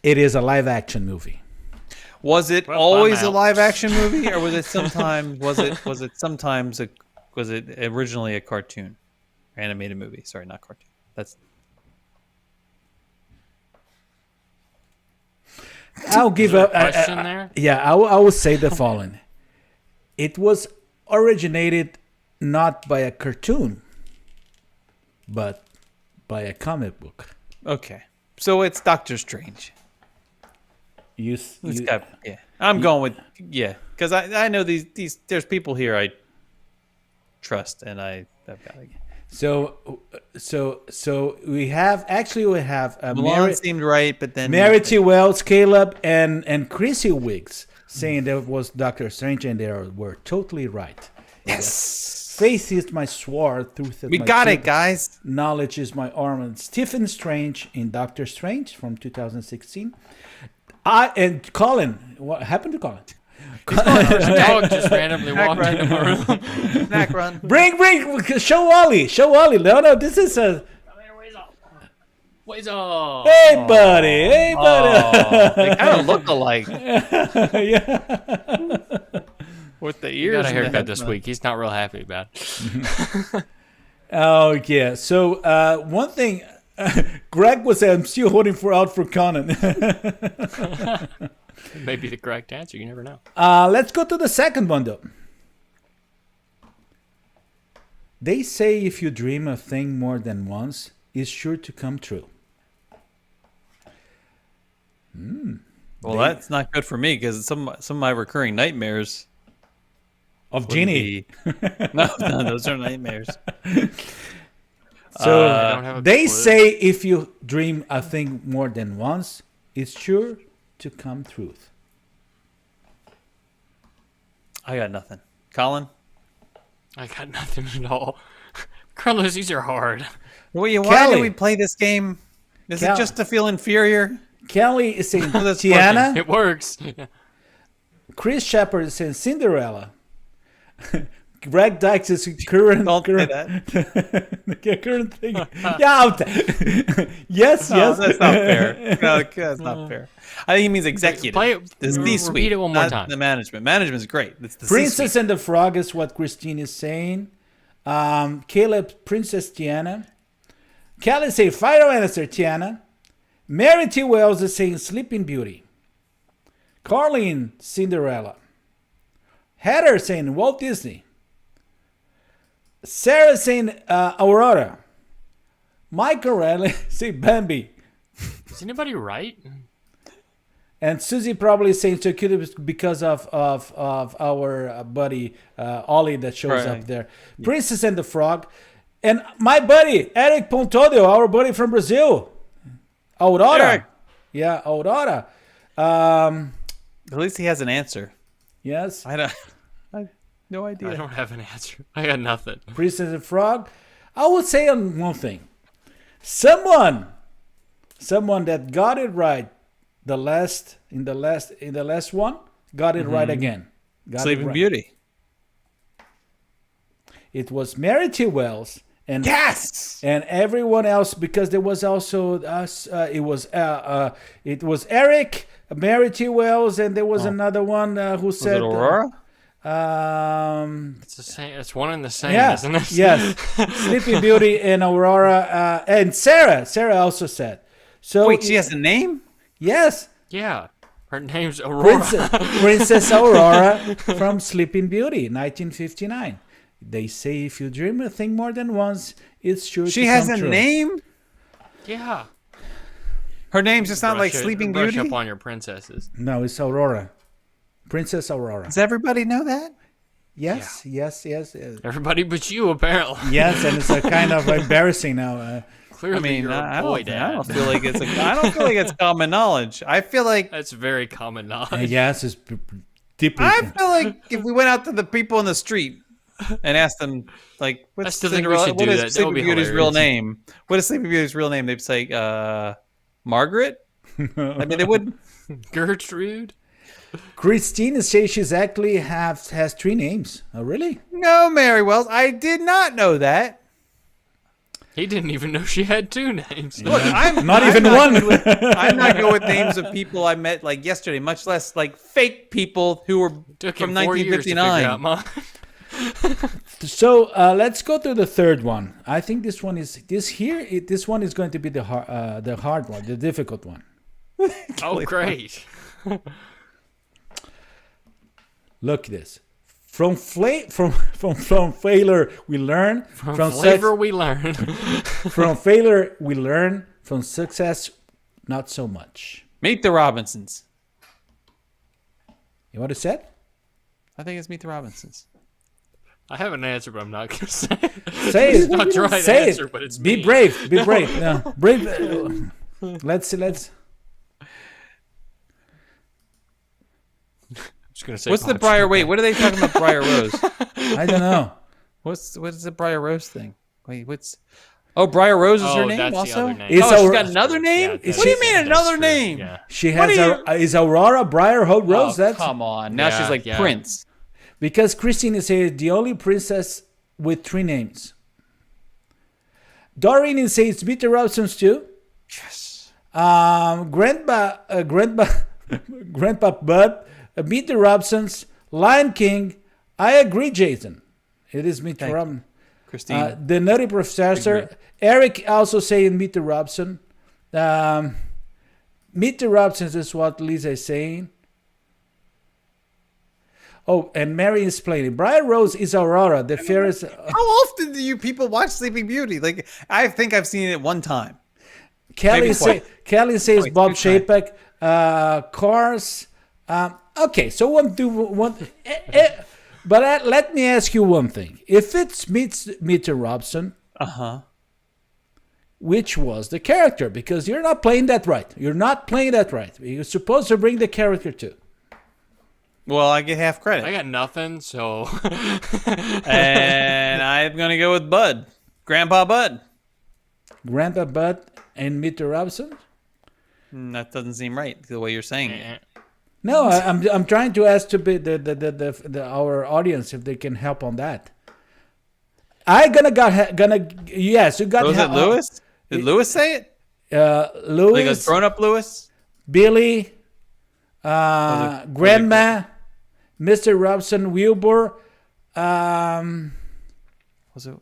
S1: It is a live action movie.
S3: Was it
S4: Well,
S3: always
S4: I'm
S3: a
S4: out.
S3: live action movie, or was it sometimes was it originally a cartoon, animated movie? Sorry, not cartoon. That's
S1: I'll give
S4: there
S1: up.
S4: a question there?
S1: Yeah, I will say the following. It was originated not by a cartoon, but by a comic book.
S3: okay. So it's Doctor Strange.
S1: It's
S3: Yeah, I'm going with because I know these there's people here I trust and I've got to.
S1: So we have
S3: Milan
S1: Mary,
S3: seemed right, but then
S1: Mary T. Wells, Caleb, and Chrissy Wiggs saying that was Doctor Strange, and they were totally right.
S3: Yes,
S1: Faith is my sword, truth is
S3: we
S1: my
S3: got
S1: shield,
S3: it, guys.
S1: knowledge is my armor. Stephen Strange in Doctor Strange from 2016. And Colin, what happened to Colin?
S4: A dog just randomly walked into my room.
S3: Snack run.
S1: Bring, show Ollie. No, this is a.
S4: Weasel.
S1: Hey, buddy.
S3: Oh, they kind of look alike
S1: Yeah.
S3: with the
S4: He
S3: ears.
S4: got a
S3: and the
S4: haircut this
S3: headphones.
S4: week. He's not real happy about it.
S1: Oh, yeah. So, one thing, Greg was saying, I'm still holding out for Conan.
S4: Maybe the correct answer. You never know.
S1: Let's go to the second one, though. They say if you dream a thing more than once, it's sure to come true.
S3: Well, that's not good for me because some of my recurring nightmares
S1: Of
S3: would
S1: Genie.
S3: be- no, those are nightmares.
S1: So
S4: I don't have a
S1: they
S4: clue.
S1: say if you dream a thing more than once, it's sure to come true.
S3: I got nothing. Colin,
S4: I got nothing at all. Carlos, these are hard.
S3: why do
S1: Kelly.
S3: we play this game? Is
S1: Cal-
S3: it just to feel inferior?
S1: Kelly is saying
S3: That's
S1: Tiana.
S4: It works.
S1: Chris Shepard is saying Cinderella. Greg Dykes is current.
S3: Don't say
S1: current,
S3: that.
S1: current thing. Yeah. Yes.
S3: No,
S1: Yes.
S3: that's not fair. No, that's not fair. I think he means executive.
S4: Play it-
S3: The
S4: repeat
S3: C-suite,
S4: it one more
S3: not
S4: time.
S3: The management. Management's great. It's the
S1: Princess
S3: C-suite.
S1: and the Frog is what Christine is saying. Caleb, Princess Tiana. Kelly say final answer, Tiana. Mary T. Wells is saying Sleeping Beauty. Carlene, Cinderella. Heather saying Walt Disney. Sarah saying Aurora. Michael Riley saying Bambi.
S4: Is anybody right?
S1: And Susie probably saying so cute because of our buddy Ollie that shows
S3: Right.
S1: up there. Princess and the Frog. And my buddy, Eric Pontodio, our buddy from Brazil. Aurora.
S3: Eric.
S1: Yeah, Aurora.
S3: At least he has an answer.
S1: Yes.
S3: I have no
S4: I
S3: idea.
S4: don't have an answer. I got nothing.
S1: Princess and the Frog. I would say on one thing. Someone that got it right in the last one got it right again. Got it
S3: Sleeping
S1: right.
S3: Beauty.
S1: It was Mary T. Wells and
S3: Yes.
S1: and everyone else because there was also us. It was Eric, Mary T. Wells, and there was another one who
S3: Was
S1: said
S3: it Aurora?
S4: It's the same. It's one and the same,
S1: Yeah,
S4: isn't it?
S1: yes, Sleeping Beauty and Aurora and Sarah. Sarah also said. So
S3: Wait, she has a name?
S1: yes,
S4: Yeah. Her name's Aurora.
S1: Princess Aurora from Sleeping Beauty, 1959. They say if you dream a thing more than once, it's sure
S3: She
S1: to
S3: has
S1: come
S3: a
S1: true.
S3: name?
S4: Yeah.
S3: Her name's just not like Sleeping
S4: brush
S3: Beauty?
S4: up on your princesses.
S1: No, it's Aurora. Princess Aurora.
S3: Does everybody know that?
S1: Yes, yes.
S4: Everybody but you, apparently.
S1: Yes, and it's a kind of embarrassing now.
S4: Clearly,
S3: I mean,
S4: you're a
S3: I
S4: boy
S3: don't
S4: dad.
S3: feel like it's I don't feel like it's common knowledge. I feel like
S4: That's very common knowledge.
S1: Yes, it's deeply.
S3: I feel like if we went out to the people in the street and asked them, like,
S4: I
S3: what's
S4: still think we should do
S3: what is
S4: that. That would
S3: Sleeping
S4: be
S3: Beauty's real
S4: hilarious.
S3: name? What is Sleeping Beauty's real name? They'd say, Margaret? I mean, they would.
S4: Gertrude?
S1: Christine says she's actually has 3 names. Oh, really?
S3: No, Mary Wells. I did not know that.
S4: He didn't even know she had 2 names.
S3: Look, I'm
S1: Not
S3: I'm
S1: even
S3: not
S1: one.
S3: good with- I'm not good with names of people I met like yesterday, much less like fake people who were
S4: Took
S3: from
S4: him 4 years to figure
S3: 1959.
S4: out mine.
S1: So let's go to the third one. I think this one is this one is going to be the hard one, the difficult one.
S4: Oh, great.
S1: Look at this. From failure we learn. From
S4: Flavor we learn.
S1: from failure we learn. From success, not so much.
S3: Meet the Robinsons.
S1: You know what it said?
S3: I think it's Meet the Robinsons.
S4: I have an answer, but I'm not going to say it.
S1: Say it.
S4: Not the right
S1: Say
S4: answer,
S1: it.
S4: but it's
S1: Be
S4: me.
S1: brave. Be brave. No, brave. Let's.
S4: I'm just going to say
S3: What's the
S4: Botch.
S3: Briar? Wait, what are they talking about? Briar Rose.
S1: I don't know.
S3: What is the Briar Rose thing? Wait, what's? Oh, Briar Rose is
S4: Oh,
S3: her name
S4: that's the
S3: also.
S4: other name.
S1: It's
S3: Oh, she's
S1: Aurora-
S3: got another name.
S4: Yeah,
S3: What
S4: that's-
S3: do you mean
S4: that's
S3: another
S4: true.
S3: name?
S4: Yeah.
S1: She
S3: What
S1: has
S3: are
S1: is Aurora Briar Rose.
S3: Oh,
S1: That's
S3: come on. Now
S4: Yeah,
S3: she's like
S4: yeah.
S3: Prince.
S1: because Christine is the only princess with 3 names. Doreen says Meet the Robsons too.
S3: Yes.
S1: Grandpa Bud, Meet the Robsons, Lion King. I agree, Jason. It is Meet the
S3: Thank you.
S1: Robsons.
S3: Christine.
S1: The Nutty Professor. Eric also saying Meet the Robson. Meet the Robsons is what Lisa is saying. Oh, and Mary is playing. Briar Rose is Aurora, the fairest.
S3: How often do you people watch Sleeping Beauty? Like, I think I've seen it one time.
S1: Kelly
S3: twice.
S1: Kelly says
S3: Twice,
S1: Bob
S3: 2 times.
S1: Chapek. Cars. Okay, so one. But let me ask you one thing. If it's Meet the Robson, which was the character? Because you're not playing that right. You're not playing that right. You're supposed to bring the character too.
S3: Well, I get half
S4: I
S3: credit.
S4: got nothing, so
S3: And I'm going to go with Bud. Grandpa Bud.
S1: Grandpa Bud and Meet the Robson?
S3: That doesn't seem right the way you're saying it.
S1: No, I'm trying to ask to be our audience if they can help on that. Yes, you got.
S3: Was it Lewis? Did Lewis say it? Like a
S1: Lewis,
S3: grown-up Lewis?
S1: Billy, Grandma, Mr. Robson, Wilbur.
S3: Was it?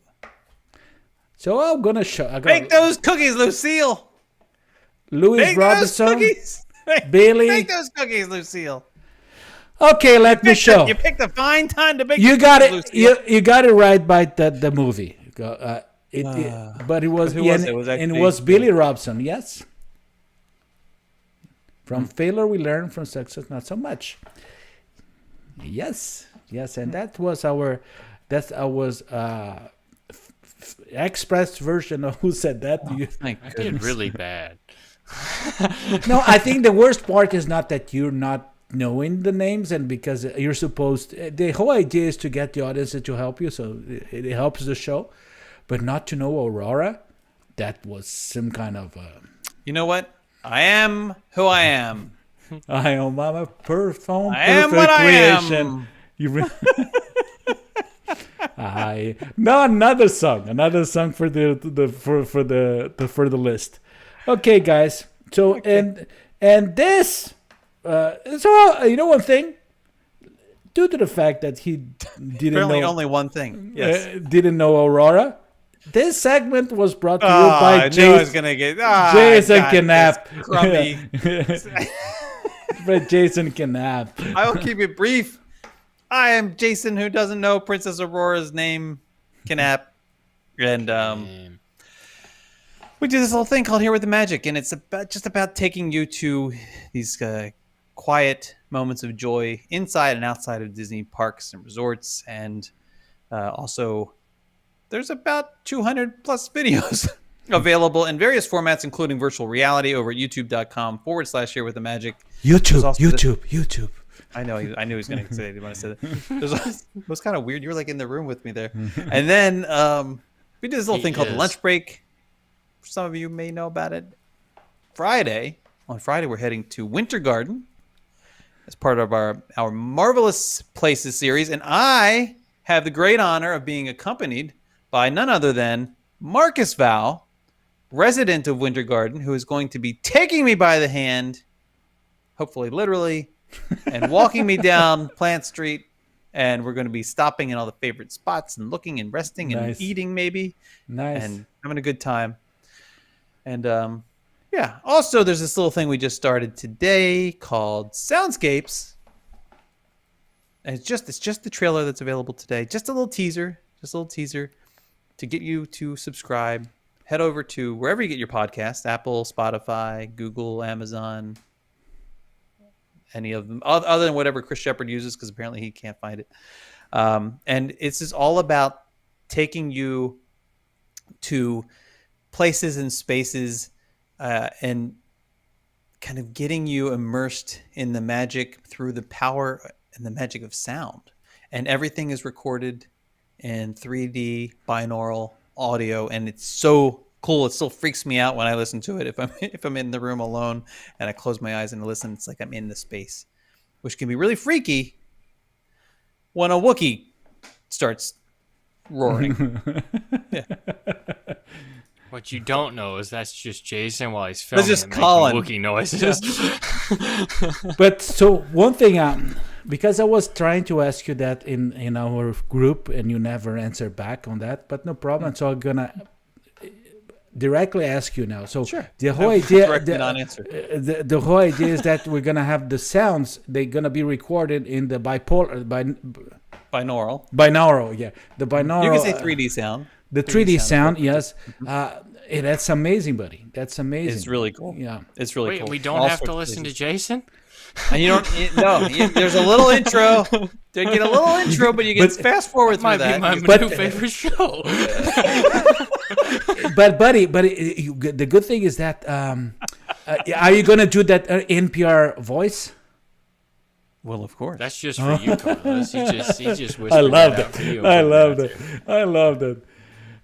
S1: So I'm gonna show. I
S3: Make
S1: got
S3: those cookies, Lucille.
S1: Louis
S3: Make those
S1: Robinson,
S3: cookies.
S1: Billy.
S3: Make those cookies, Lucille.
S1: Okay, let me show.
S3: You picked a fine time to make.
S1: You
S3: the
S1: got
S3: cookies,
S1: it.
S3: Lucille.
S1: You got it right by the movie. But it was,
S3: Who was it? Was that
S1: and it
S3: the-
S1: was Billy Robson. Yes. From failure we learn, from success not so much. Yes, and that was our expressed version of who said that.
S3: Thank
S4: I did
S3: goodness.
S4: really bad.
S1: No, I think the worst part is not that you're not knowing the names, and because you're supposed. The whole idea is to get the audience to help you, so it helps the show. But not to know Aurora, that was some kind of.
S3: You know what? I am who I am.
S1: I am a perfect
S3: I am what I
S1: creation.
S3: am.
S1: You another song for the list. Okay, guys. So and this. So you know one thing. Due to the fact that he didn't
S3: Apparently,
S1: know,
S3: only one thing. Yes.
S1: didn't know Aurora, this segment was brought to you
S3: I
S1: by
S3: knew I was
S1: Jason,
S3: gonna get
S1: Jason Canapp.
S3: Crummy.
S1: By Jason Canapp.
S3: I will keep it brief. I am Jason, who doesn't know Princess Aurora's name, Canapp, and we do this little thing called Here with the Magic, and it's just about taking you to these quiet moments of joy inside and outside of Disney parks and resorts, and also there's about 200 plus videos available in various formats, including virtual reality over at youtube.com/Here with the Magic.
S1: YouTube.
S3: I know. I knew he was going to say it when I said it. It was kind of weird. You were like in the room with me there. And then we did this little thing called the lunch break. Some of you may know about it. On Friday, we're heading to Winter Garden as part of our Marvelous Places series. And I have the great honor of being accompanied by none other than Marcus Val, resident of Winter Garden, who is going to be taking me by the hand, hopefully literally, and walking me down Plant Street, and we're going to be stopping in all the favorite spots and looking and resting and
S1: Nice.
S3: eating maybe,
S1: Nice.
S3: and having a good time. And yeah, also there's this little thing we just started today called Soundscapes. And it's just the trailer that's available today. Just a little teaser to get you to subscribe. Head over to wherever you get your podcasts, Apple, Spotify, Google, Amazon, any of them, other than whatever Chris Shepard uses, because apparently he can't find it. And it's just all about taking you to places and spaces and kind of getting you immersed in the magic through the power and the magic of sound. And everything is recorded in 3D binaural audio, and it's so cool. It still freaks me out when I listen to it. If I'm in the room alone and I close my eyes and listen, it's like I'm in the space, which can be really freaky when a Wookiee starts roaring. Yeah.
S4: What you don't know is that's just Jason while he's filming.
S3: just
S4: and making
S3: Collin.
S4: Wookiee noises.
S1: But so one thing, because I was trying to ask you that in our group, and you never answer back on that. But no problem. So I'm gonna directly ask you now. So
S3: Sure.
S1: the whole idea,
S3: Directly non-answer.
S1: the whole idea is that we're gonna have the sounds. They're gonna be recorded in the
S3: Binaural.
S1: binaural. Yeah, the binaural.
S3: You can say 3D sound.
S1: The 3D sound, yes. That's amazing, buddy. That's amazing.
S3: It's really cool.
S1: Yeah.
S3: It's really
S4: Wait,
S3: cool.
S4: we don't
S3: All
S4: have to
S3: sorts of
S4: listen to
S3: places.
S4: Jason?
S3: And you don't. There's a little intro. They get a little intro, but you can
S1: But-
S3: fast forward through
S4: Might be
S3: that.
S4: my
S1: But-
S4: new favorite show.
S1: But buddy, the good thing is that are you gonna do that NPR voice?
S3: Well, of course.
S4: That's just for you, Carlos. He just whispered
S1: I love
S4: out
S1: that.
S4: for you.
S1: I love that. I love that.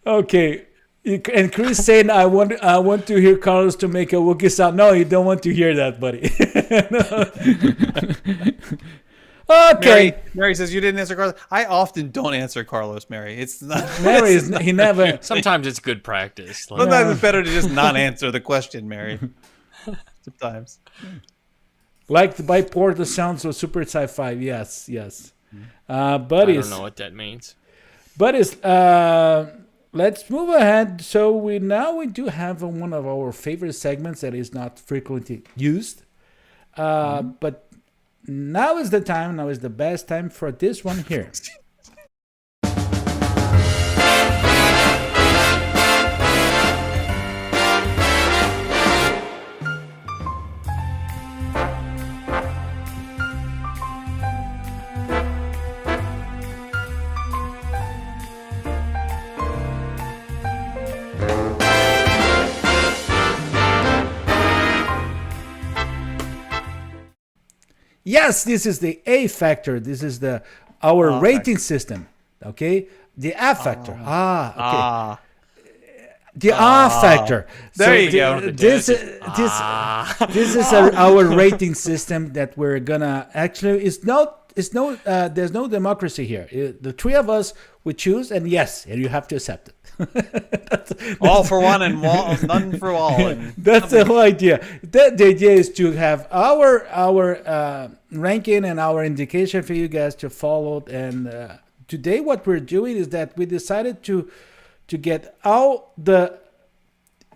S1: Okay. And Chris saying, I want to hear Carlos to make a Wookiee sound. No, you don't want to hear that, buddy. Okay.
S3: Mary says you didn't answer Carlos. I often don't answer Carlos, Mary. It's not.
S1: Mary is, he never.
S4: Sometimes it's good practice. Like,
S3: Sometimes it's better to just not answer the question, Mary. Sometimes.
S1: Like the biport, the sounds of Super Sci-Fi. Yes.
S4: I
S1: Buddies.
S4: don't know what that means.
S1: Buddies, let's move ahead. So we do have one of our favorite segments that is not frequently used, but now is the time. Now is the best time for this one here. Yes, this is the A factor. This is our rating system. Okay, the A factor. Okay. The factor.
S3: There you go.
S1: This is our rating system that we're gonna actually. There's no democracy here. The three of us we choose, and you have to accept it.
S3: All for one and none for all.
S1: That's the whole idea. The idea is to have our ranking and our indication for you guys to follow. And today, what we're doing is that we decided to get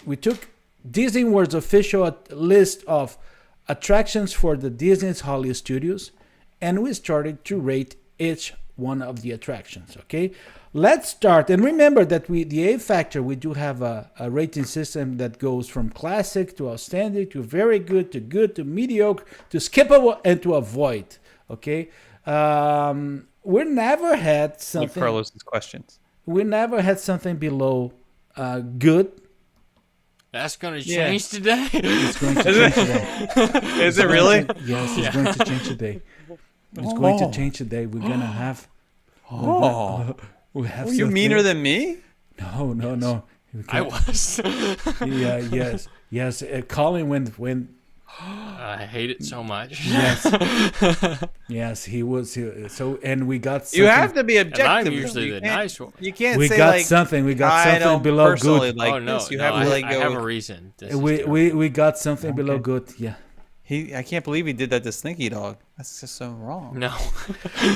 S1: we took Disney World's official list of attractions for the Disney's Hollywood Studios, and we started to rate each one of the attractions. Okay, let's start. And remember that the A factor, we do have a rating system that goes from classic to outstanding to very good to mediocre to skippable and to avoid. Okay, we never had something.
S3: Look, Carlos's questions.
S1: We never had something below good.
S4: That's going to change today.
S1: It's going to change today.
S3: Is it really?
S1: Yes, it's going to change today. It's going to change today. We're gonna have. We have.
S3: You meaner than me?
S1: No.
S4: I was.
S1: Yes. Collin when.
S4: I hate it so much.
S1: Yes, he was. So, and we got.
S3: You have to be
S4: And
S3: objective.
S4: I'm usually the nice one.
S3: You can't
S1: We
S3: say
S1: got
S3: like
S1: something. We got
S3: I
S1: something
S3: don't
S1: below
S3: personally
S1: good.
S3: like
S4: Oh, no.
S3: this. You
S4: no,
S3: have to like
S4: I
S3: go.
S4: have a reason. This is
S1: We got something below good. Yeah.
S3: I can't believe he did that to Slinky Dog. That's just so wrong.
S4: No.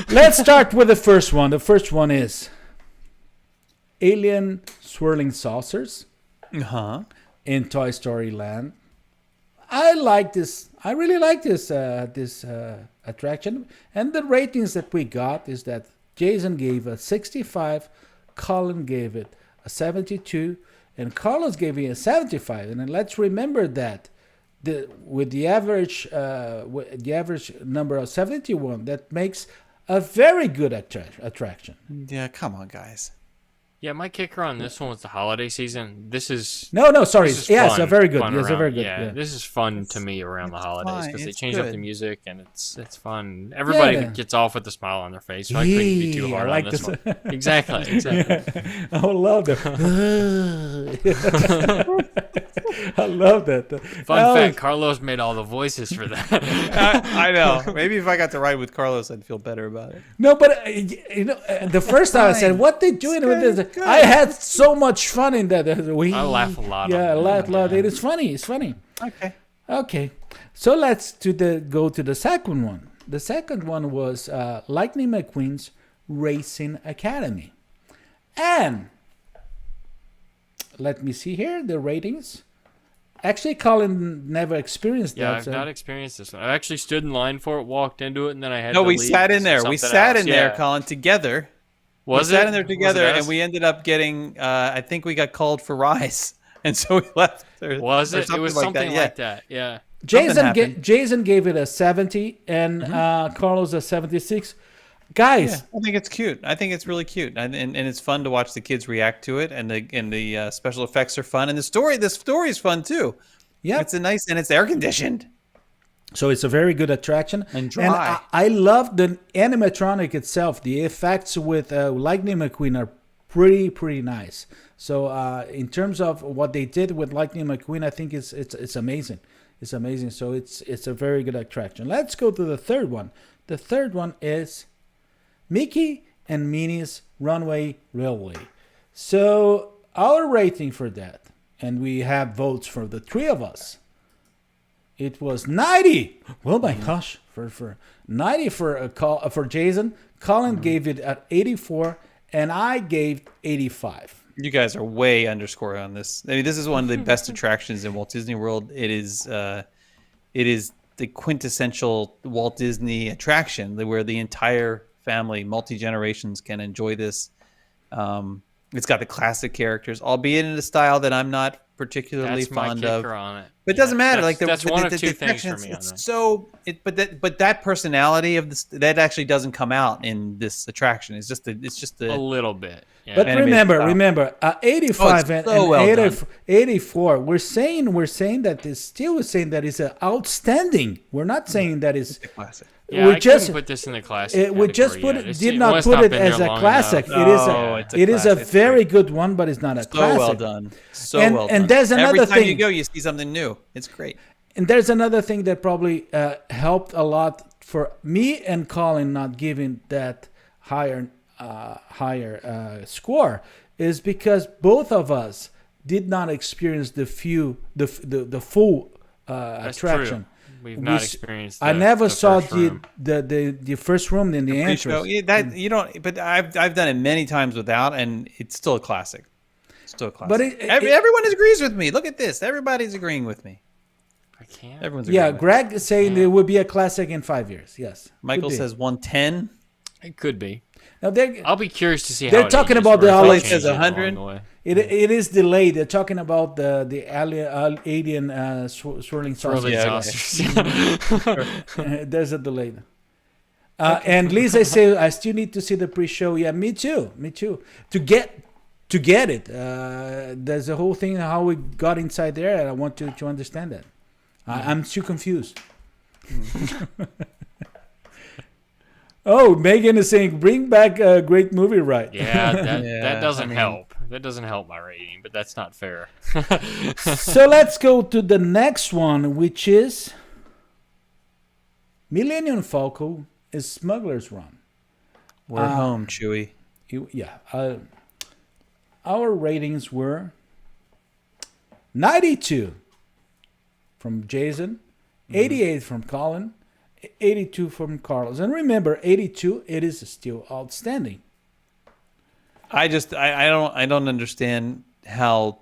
S1: Let's start with the first one. The first one is Alien Swirling Saucers in Toy Story Land. I like this. I really like this attraction. And the ratings that we got is that Jason gave a 65, Collin gave it a 72, and Carlos gave it a 75. And then let's remember that with the average number of 71, that makes a very good attraction.
S3: Yeah, come on, guys.
S4: Yeah, my kicker on this one was the holiday season. This is
S1: No, sorry.
S4: this is
S1: Yes,
S4: fun,
S1: a very good.
S4: fun
S1: Yes, a
S4: around-
S1: very good.
S4: Yeah,
S1: Yeah.
S4: this is fun to me around the holidays
S3: fine,
S4: because they
S3: it's
S4: change up
S3: good.
S4: the music and it's fun. Everybody
S1: Yeah.
S4: gets off with a smile on their face, so I couldn't be too
S1: Yeah,
S4: hard
S1: I like
S4: on this
S1: this.
S4: one. Exactly.
S1: I love that. I love that.
S4: Fun fact: Carlos made all the voices for that.
S3: I know. Maybe if I got to ride with Carlos, I'd feel better about it.
S1: No, but the first time I said, "What they doing with this?"
S3: good.
S1: I had so much fun in that.
S4: I laugh a lot.
S1: Yeah, I
S4: on
S1: laugh
S4: that.
S1: a lot. It is funny. It's funny. Okay. So let's go to the second one. The second one was Lightning McQueen's Racing Academy, and let me see here the ratings. Actually, Collin never experienced
S4: Yeah,
S1: that.
S4: I've not experienced this one. I actually stood in line for it, walked into it, and then I had
S3: No,
S4: to
S3: we
S4: leave
S3: sat in
S4: to
S3: there. We
S4: something
S3: sat
S4: else.
S3: in there,
S4: Yeah.
S3: Colin, together.
S4: Was
S3: we sat
S4: it?
S3: in there
S4: Was it
S3: together,
S4: us?
S3: and we ended up getting. I think we got called for rice, and so we left.
S4: Was
S3: or
S4: it? It was something like that. Yeah.
S3: happened.
S1: Jason gave it a 70 and Carlos a 76. Guys,
S3: Yeah, I think it's cute. I think it's really cute, and it's fun to watch the kids react to it, and the special effects are fun, and the story is fun too.
S1: yeah.
S3: It's and it's air conditioned.
S1: So it's a very good attraction.
S3: And dry.
S1: I love the animatronic itself. The effects with Lightning McQueen are pretty nice. So in terms of what they did with Lightning McQueen, I think it's amazing. It's amazing. So it's a very good attraction. Let's go to the third one. The third one is Mickey and Minnie's Runaway Railway. So our rating for that, and we have votes for the three of us. It was 90. Well, my gosh, for 90 for Jason. Collin gave it at 84, and I gave 85.
S3: You guys are way underscore on this. I mean, this is one of the best attractions in Walt Disney World. It is the quintessential Walt Disney attraction where the entire family, multi-generations, can enjoy this. It's got the classic characters, albeit in a style that I'm not particularly
S4: That's my
S3: fond
S4: kicker
S3: of.
S4: on it.
S3: But it doesn't matter.
S4: That's,
S3: Like
S4: that's one of two things
S3: attraction,
S4: for me on that.
S3: but that personality of this that actually doesn't come out in this attraction. It's just
S4: A little bit. Yeah.
S1: But
S3: Animated style.
S1: remember, 85 and,
S3: so well
S1: 84. We're saying that is still saying that is outstanding. We're not saying that is.
S3: a classic.
S4: Yeah,
S1: we
S4: I
S1: just
S4: couldn't put this in the classic.
S1: we just
S4: category
S1: put
S4: yet.
S1: it. Did not
S4: it's
S1: put it
S4: been
S1: as
S4: there
S1: a
S4: long
S1: classic.
S4: enough.
S3: No, it's a
S1: It is a
S3: classic. It's
S1: very
S3: great.
S1: good one, but it's not a
S3: So
S1: classic.
S3: well done. So
S1: And-
S3: well
S1: and
S3: done.
S1: there's another
S3: Every time
S1: thing.
S3: you go, you see something new. It's great.
S1: And there's another thing that probably helped a lot for me and Collin not giving that higher score is because both of us did not experience the full
S4: That's
S1: attraction.
S4: true. We've
S1: We
S4: not
S1: s-
S4: experienced.
S1: I
S4: the-
S1: never
S4: the
S1: saw
S4: first room.
S1: the first room in the
S3: Pre-show.
S1: entrance.
S3: Yeah, that you don't. But I've done it many times without, and it's still a classic. Still a classic.
S1: But
S3: everyone agrees with me. Look at this. Everybody's agreeing with me.
S4: I can't.
S3: Everyone's
S1: Yeah,
S3: agreeing with me.
S1: Greg is saying it would be a classic in 5 years. Yes,
S3: Michael
S1: Could be.
S3: says 110.
S4: It could be.
S1: Now they're,
S4: I'll be curious to see how
S1: They're
S4: it
S1: talking
S4: ages,
S1: about
S4: or
S1: the
S4: if they
S1: Alex
S4: change
S3: says
S4: it along
S3: 100.
S4: the way.
S1: it is delayed. They're talking about the alien swirling
S4: Swirling
S1: sausage.
S4: saucers.
S1: There's a delay. And Lisa say I still need to see the pre-show. Yeah, me too. To get it. There's a whole thing how we got inside there, and I want to understand that. I'm too confused. Oh, Megan is saying bring back a great movie, right?
S4: Yeah, that
S3: Yeah,
S4: doesn't
S3: I mean-
S4: help. That doesn't help my rating, but that's not fair.
S1: So let's go to the next one, which is Millennium Falcon is Smuggler's Run.
S3: We're home, Chewy.
S1: Our ratings were 92 from Jason, 88 from Collin, 82 from Carlos. And remember, 82, it is still outstanding.
S3: I don't understand how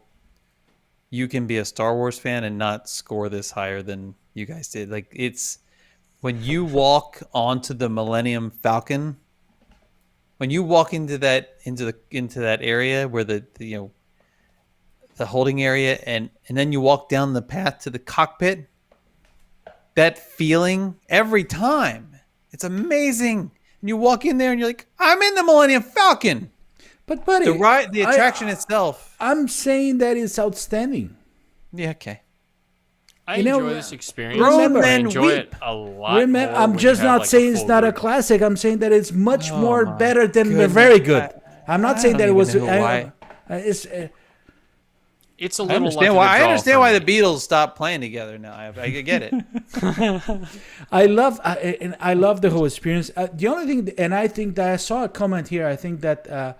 S3: you can be a Star Wars fan and not score this higher than you guys did. Like, it's when you walk onto the Millennium Falcon, when you walk into that area where the holding area and then you walk down the path to the cockpit, that feeling every time, it's amazing. And you walk in there and you're like, I'm in the Millennium Falcon.
S1: But buddy,
S3: The attraction itself.
S1: I'm saying that it's outstanding.
S3: Yeah, okay.
S4: I
S1: You know,
S4: enjoy this experience.
S1: grown
S4: I
S3: men
S4: enjoy
S3: weep.
S4: it a lot.
S1: Remember,
S4: more
S1: I'm
S4: when
S1: just
S4: you have,
S1: not
S4: like,
S1: saying
S4: a
S1: it's
S4: full
S1: not a
S4: group.
S1: classic. I'm saying that it's much more
S3: my
S1: better than
S3: goodness.
S1: very good. I'm not saying
S3: I
S1: that it
S3: don't
S1: was.
S3: even know why.
S1: It's
S4: It's a
S3: I
S4: little.
S3: understand
S4: luck of
S3: why.
S4: the
S3: I
S4: draw
S3: understand
S4: for
S3: why
S4: me.
S3: the Beatles stopped playing together now. I get it.
S1: I love the whole experience. The only thing, and I think that I saw a comment here. I think that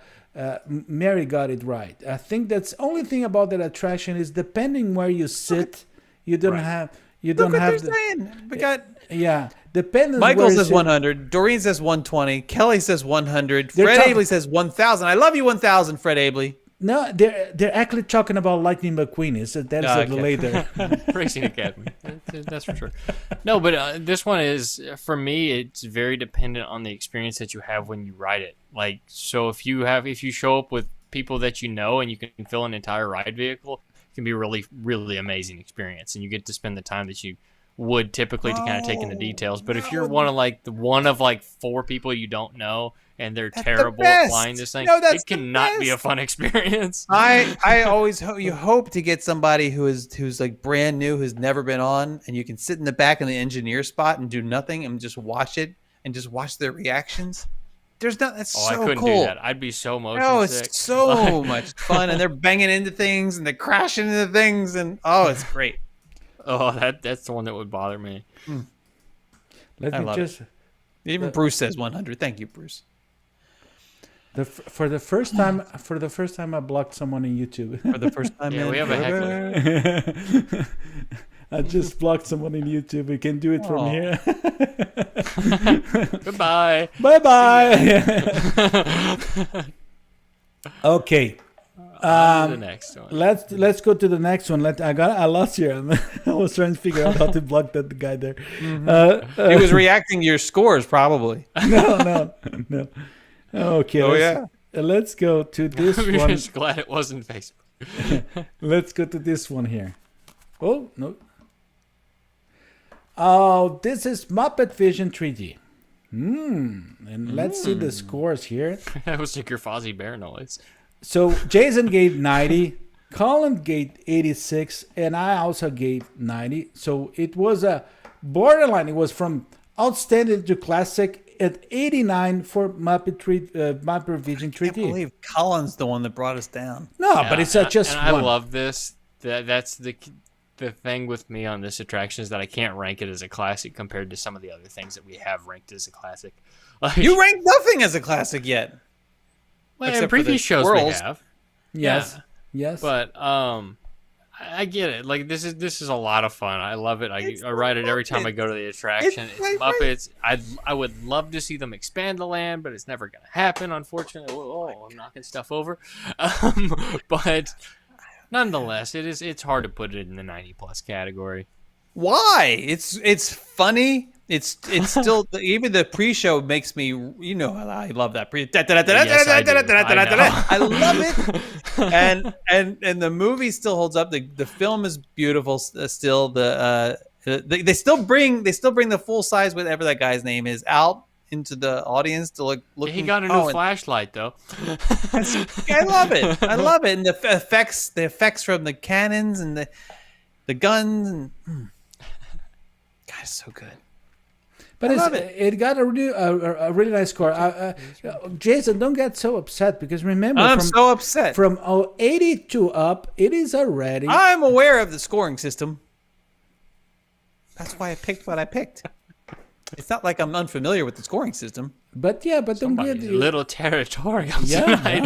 S1: Mary got it right. I think that's the only thing about that attraction is depending where you sit, you don't have
S3: Look what they're
S1: the,
S3: saying. We got
S1: depending.
S3: Michael
S1: where you
S3: says
S1: sit.
S3: 100. Doreen says 120. Kelly says 100.
S1: They're
S3: Fred
S1: talking-
S3: Abley says 1,000. I love you, 1,000, Fred Abley.
S1: No, they're actually talking about Lightning McQueen. That is a
S3: Okay.
S1: delay there.
S4: Racing Academy. That's for sure. No, but this one is, for me, it's very dependent on the experience that you have when you ride it. Like, so if you show up with people that you know and you can fill an entire ride vehicle, it can be a really, really amazing experience. And you get to spend the time that you would typically to kind of take in the details. But if you're one of four people you don't know and they're
S3: That's the
S4: terrible at
S3: best.
S4: flying this thing,
S3: No, that's
S4: it
S3: the
S4: cannot be a
S3: best.
S4: fun experience.
S3: I always you hope to get somebody who's like brand new, who's never been on, and you can sit in the back in the engineer spot and do nothing and just watch it and just watch their reactions. There's not. That's
S4: Oh,
S3: so
S4: I couldn't
S3: cool.
S4: do that. I'd be so motion
S3: Oh,
S4: sick.
S3: it's so much fun, and they're banging into things and they're crashing into things, and it's great.
S4: Oh, that's the one that would bother me.
S1: Let
S3: I
S1: me
S3: love
S1: just.
S3: Even Bruce says 100. Thank you, Bruce.
S1: For the first time, I blocked someone on YouTube.
S3: For the first time,
S4: Yeah,
S3: in
S4: we have a
S3: forever.
S4: heckler.
S1: I just blocked someone on YouTube. We can do it from
S3: Aw.
S1: here.
S4: Goodbye.
S1: Bye bye. Okay,
S4: On to the next one.
S1: Let's go to the next one. I lost here. I was trying to figure out how to block that guy there.
S3: He was reacting to your scores, probably.
S1: No. Okay.
S3: Oh, yeah.
S1: Let's go to this
S4: I'm
S1: one.
S4: just glad it wasn't Facebook.
S1: Let's go to this one here. Oh, no. Oh, this is Muppet Vision 3D. And let's see the scores here.
S4: That was like your Fozzie Bear noise.
S1: So Jason gave 90, Collin gave 86, and I also gave 90. So it was a borderline. It was from outstanding to classic at 89 for Muppet Vision 3D.
S3: I can't believe Colin's the one that brought us down.
S1: No, but it's just
S4: and
S1: one.
S4: I love this. That's the thing with me on this attraction is that I can't rank it as a classic compared to some of the other things that we have ranked as a classic. Like,
S3: You ranked nothing as a classic yet.
S4: well,
S3: except
S4: in
S3: for the
S4: previous shows
S3: squirrels.
S4: we have.
S1: Yes.
S4: Yeah.
S1: Yes.
S4: But I get it. Like this is a lot of fun. I love it. I ride it every time I go to the attraction.
S3: It's
S4: Muppets. I would love to see them expand the land, but it's never gonna happen, unfortunately. Oh, I'm knocking stuff over. But nonetheless, it's hard to put it in the 90+ category.
S3: Why? It's funny. It's still even the pre-show makes me. You know, I love that pre.
S4: Yes, I do.
S3: I love it. And the movie still holds up. The film is beautiful. Still, they still bring the full size whatever that guy's name is out into the audience to look.
S4: He got a new flashlight though.
S3: I love it. I love it. And the effects from the cannons and the guns and God, it's so good.
S1: But it got a really nice score. Jason, don't get so upset because remember,
S3: I'm so upset.
S1: From 82 up, it is already.
S3: I'm aware of the scoring system. That's why I picked what I picked. It's not like I'm unfamiliar with the scoring system.
S1: But don't get
S4: Somebody's a little territorial
S1: Yeah.
S4: tonight.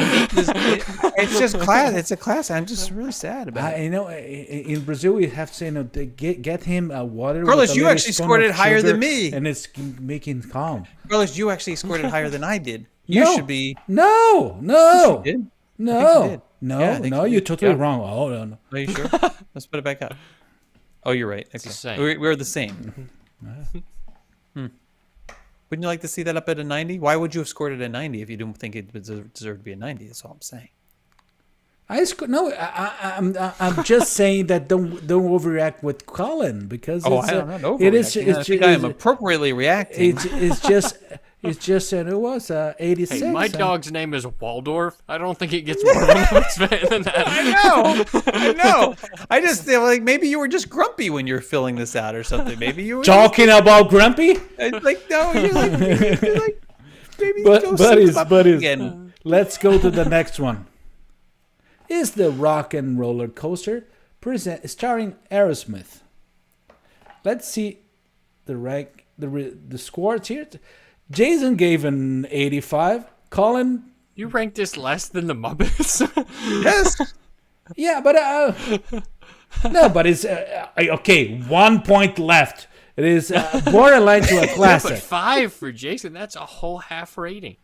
S3: It's just class. It's a class. I'm just really sad about it.
S1: You know, in Brazil we have to say, get him water.
S3: Carlos,
S1: with a
S3: you
S1: little
S3: actually
S1: spoon
S3: scored
S1: of
S3: it higher
S1: sugar,
S3: than me.
S1: and it's making calm.
S3: Carlos, you actually scored it higher than I did. You
S1: No.
S3: should be.
S1: No.
S3: You did.
S1: No,
S3: I think you did.
S1: no,
S3: Yeah, I think
S1: no,
S3: you
S1: you're
S3: did.
S1: totally
S3: Yeah.
S1: wrong. Oh, no.
S3: Are you sure? Let's put it back up. Oh, you're right. Okay.
S4: the same.
S3: We're the same. Wouldn't you like to see that up at a 90? Why would you have scored it at 90 if you didn't think it deserved to be a 90? That's all I'm saying.
S1: I'm just saying that don't overreact with Collin because
S3: Oh,
S1: it's,
S3: I'm not
S1: it is.
S3: overreacting. I think I am appropriately reacting.
S1: It's just it was 86.
S4: Hey, my dog's name is Waldorf. I don't think it gets more of a Muppets fan than that.
S3: I know. I just feel like maybe you were just grumpy when you were filling this out or something. Maybe you were
S1: Talking about Grumpy.
S3: like, no, you're like maybe
S1: But
S3: go
S1: buddies,
S3: think about
S1: buddies.
S3: it again.
S1: Let's go to the next one. Is the Rock and Roller Coaster starring Aerosmith? Let's see the rank, the scores here. Jason gave an 85. Collin,
S4: You ranked this less than the Muppets?
S3: Yes.
S1: yeah, but no, but it's okay. 1 point left. It is borderline to a
S4: Yeah, but
S1: classic.
S4: 5 for Jason. That's a whole half rating.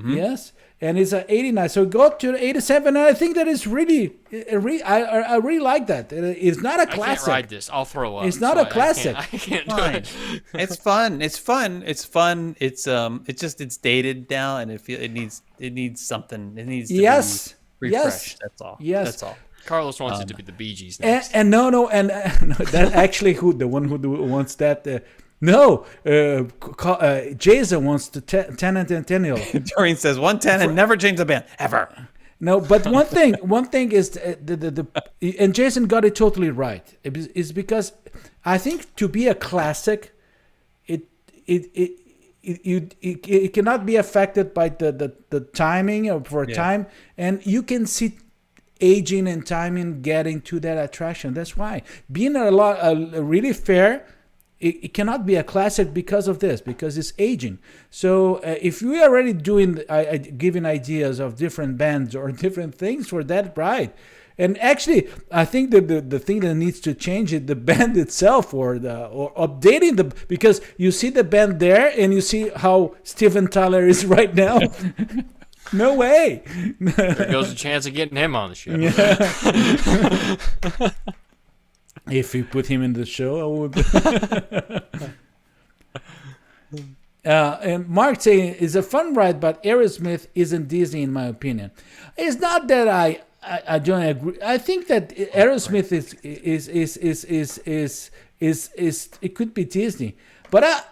S1: Yes, and it's 89. So go to 87, and I think that is really, I really like that. It's not a
S4: I can't
S1: classic.
S4: ride this. I'll throw up.
S1: It's not
S4: so
S1: a classic.
S4: I can't do
S3: Fine.
S4: it.
S3: It's fun. It's fun. It's fun. It's dated now, and it needs something. It needs to
S1: Yes.
S3: be
S1: Yes.
S3: refreshed. That's all.
S1: Yes.
S3: That's all.
S4: Carlos wants it to be the Bee Gees next.
S1: And no, that actually the one who wants that. Jason wants the 10 and Centennial.
S3: Doreen says 110 and never change the band ever.
S1: No, but one thing is the and Jason got it totally right. It's because I think to be a classic, it cannot be affected by the timing or for time, and you can see aging and timing getting to that attraction. That's why being really fair. It cannot be a classic because of this, because it's aging. So if we are already doing, giving ideas of different bands or different things for that ride, and actually, I think that the thing that needs to change is the band itself or updating because you see the band there and you see how Steven Tyler is right now. No way.
S4: There goes a chance of getting him on the show.
S1: If you put him in the show, I would. And Mark saying it's a fun ride, but Aerosmith isn't Disney in my opinion. It's not that I don't agree. I think that Aerosmith is it could be Disney, but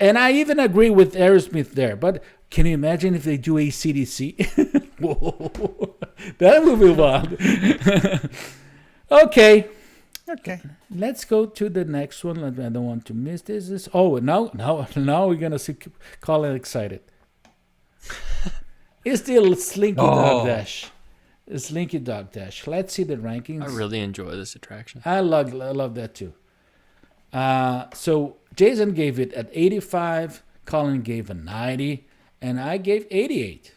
S1: I even agree with Aerosmith there. But can you imagine if they do AC/DC? Whoa, that would be wild. Okay.
S3: Okay.
S1: Let's go to the next one. I don't want to miss this. Now we're gonna see Collin excited. It's the Slinky Dog Dash. The Slinky Dog Dash. Let's see the rankings.
S4: I really enjoy this attraction.
S1: I love that too. So Jason gave it at 85. Collin gave a 90, and I gave 88.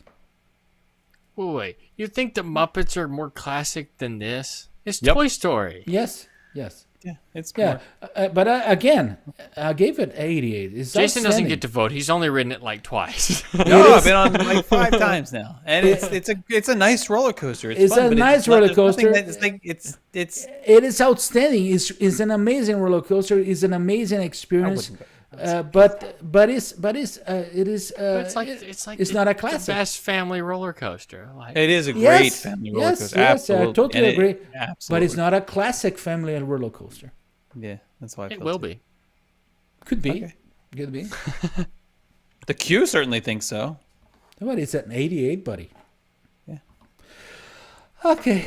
S4: Wait. You think the Muppets are more classic than this? It's
S3: Yep.
S4: Toy Story.
S1: Yes.
S3: Yeah, it's
S1: Yeah,
S3: more.
S1: but again, I gave it 88. It's
S4: Jason doesn't
S1: outstanding.
S4: get to vote. He's only ridden it like twice.
S3: No, I've been on like 5 times now, and it's a nice roller coaster.
S1: It's
S3: fun,
S1: a
S3: but
S1: nice
S3: not-
S1: roller
S3: there's nothing
S1: coaster.
S3: that- It's like it's.
S1: It is outstanding. It's an amazing roller coaster. It's an amazing experience. But it is. It's not a
S4: the
S1: classic.
S4: best family roller coaster. Like,
S3: It is a great
S1: Yes,
S3: family roller
S1: yes,
S3: coaster.
S1: yes.
S3: Absolutely.
S1: I totally
S3: And it-
S1: agree.
S3: absolutely.
S1: But it's not a classic family roller coaster.
S3: Yeah, that's why I
S4: it
S3: felt
S4: will
S3: it.
S4: be.
S1: Could be.
S3: Okay.
S1: Could be.
S3: The Q certainly thinks so.
S1: But it's an 88, buddy.
S3: Yeah.
S1: Okay.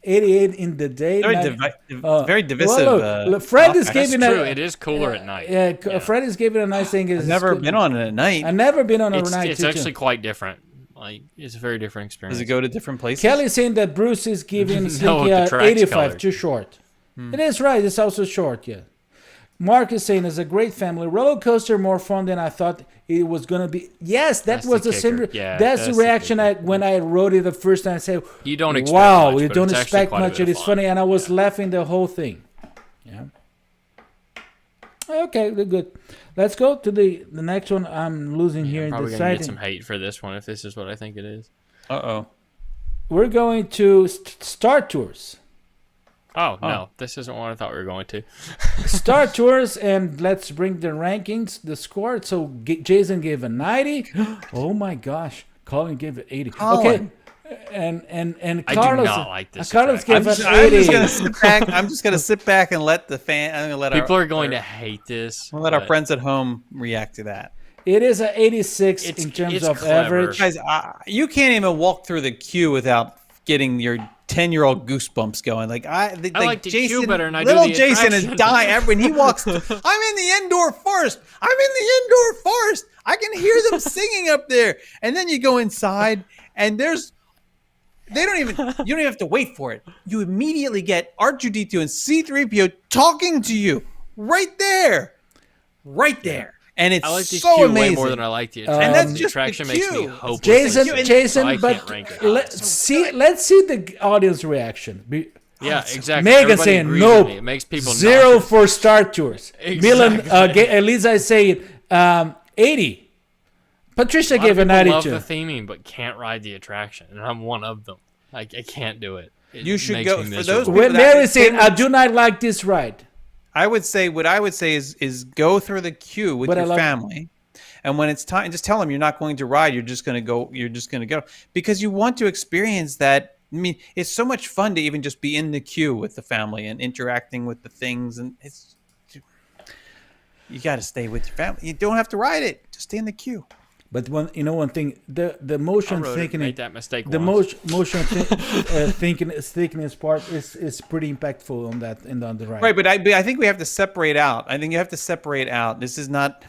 S1: 88 in the day.
S3: Very,
S1: 90
S3: very divisive.
S1: Well, look, Fred is
S3: podcast.
S4: That's
S1: giving
S4: true.
S1: a.
S4: It is cooler at night.
S1: Yeah, Fred is giving a nice thing.
S3: I've never been on it at night.
S1: I've never been on a
S4: It's,
S1: night.
S4: it's
S1: too.
S4: actually quite different. Like, it's a very different experience.
S3: Does it go to different places?
S1: Kelly's saying that Bruce is giving
S4: No,
S1: Slinky
S4: the track's
S1: 85,
S4: colored.
S1: too short. It is right. It's also short, yeah. Mark is saying it's a great family roller coaster, more fun than I thought it was gonna be. Yes, that
S4: That's
S1: was
S4: the
S1: the same.
S4: kicker. Yeah,
S1: that's the
S4: that's the
S1: reaction when I wrote it the first time. I said,
S4: You don't expect
S1: "Wow,
S4: much,
S1: you
S4: but
S1: don't
S4: it's actually
S1: expect
S4: quite a
S1: much.
S4: bit
S1: It
S4: of
S1: is
S4: fun."
S1: funny," and I was laughing the whole thing. Yeah. Okay, good. Let's go to the next one. I'm losing here
S4: I'm
S1: in
S4: probably going to get
S1: deciding.
S4: some hate for this one if this is what I think it is.
S3: Uh-oh.
S1: We're going to Star Tours.
S4: Oh, no. This isn't what I thought we were going to.
S1: Star Tours, and let's bring the rankings, the score. So Jason gave a 90. Oh my gosh, Collin gave it 80.
S3: Colin.
S1: Okay, and
S4: I do
S1: Carlos.
S4: not like this
S1: Carlos
S4: attraction.
S1: gave an
S3: I'm
S1: 80.
S3: just gonna sit back. I'm just gonna sit back and let the fan. I'm gonna let
S4: People
S3: our,
S4: are going to hate this.
S3: We'll let our
S4: but
S3: friends at home react to that.
S1: It is a 86
S4: It's-
S1: in terms
S4: it's
S1: of
S4: clever.
S1: average.
S3: Guys, you can't even walk through the queue without getting your 10-year-old goosebumps going. Like
S4: I like the
S3: Jason,
S4: queue better, and I do
S3: little
S4: the
S3: Jason is
S4: attraction.
S3: dying when he walks. I'm in the indoor forest. I'm in the indoor forest. I can hear them singing up there. And then you go inside, and you don't even have to wait for it. You immediately get R2D2 and C3PO talking to you right there. And it's
S4: I like the
S3: so
S4: queue
S3: amazing.
S4: way more than I like the attraction.
S3: And that's
S4: the
S3: just the
S4: attraction makes me
S3: queue.
S4: hopeless.
S1: Jason,
S3: Jason,
S1: Jason,
S4: so I
S1: but
S4: can't rank it.
S1: let's see the audience reaction.
S4: Yeah, exactly.
S1: Megan
S4: Everybody
S1: saying
S4: agrees
S1: no,
S4: with me. It makes people
S1: 0
S4: nauseous.
S1: for Star Tours. Milan,
S4: Exactly.
S1: Elisa is saying 80. Patricia
S4: A lot
S1: gave
S4: of
S1: a
S4: people love
S1: 92.
S4: the theming, but can't ride the attraction, and I'm one of them. I can't do it. It
S3: You should
S4: makes
S3: go-
S4: me
S3: for
S4: miserable.
S3: those
S1: When
S3: that-
S1: Mary saying, I do not like this ride.
S3: What I would say is go through the queue with
S1: But I
S3: your
S1: love-
S3: family, and when it's time, just tell them you're not going to ride. You're just going to go. You're just going to go because you want to experience that. I mean, it's so much fun to even just be in the queue with the family and interacting with the things, and you got to stay with your family. You don't have to ride it. Just stay in the queue.
S1: But one thing, the motion
S4: I
S1: thinking,
S4: made that mistake
S1: the
S4: once.
S1: motion thickness part is pretty impactful on that and on the ride.
S3: Right, but I think we have to separate out. I think you have to separate out. This is not.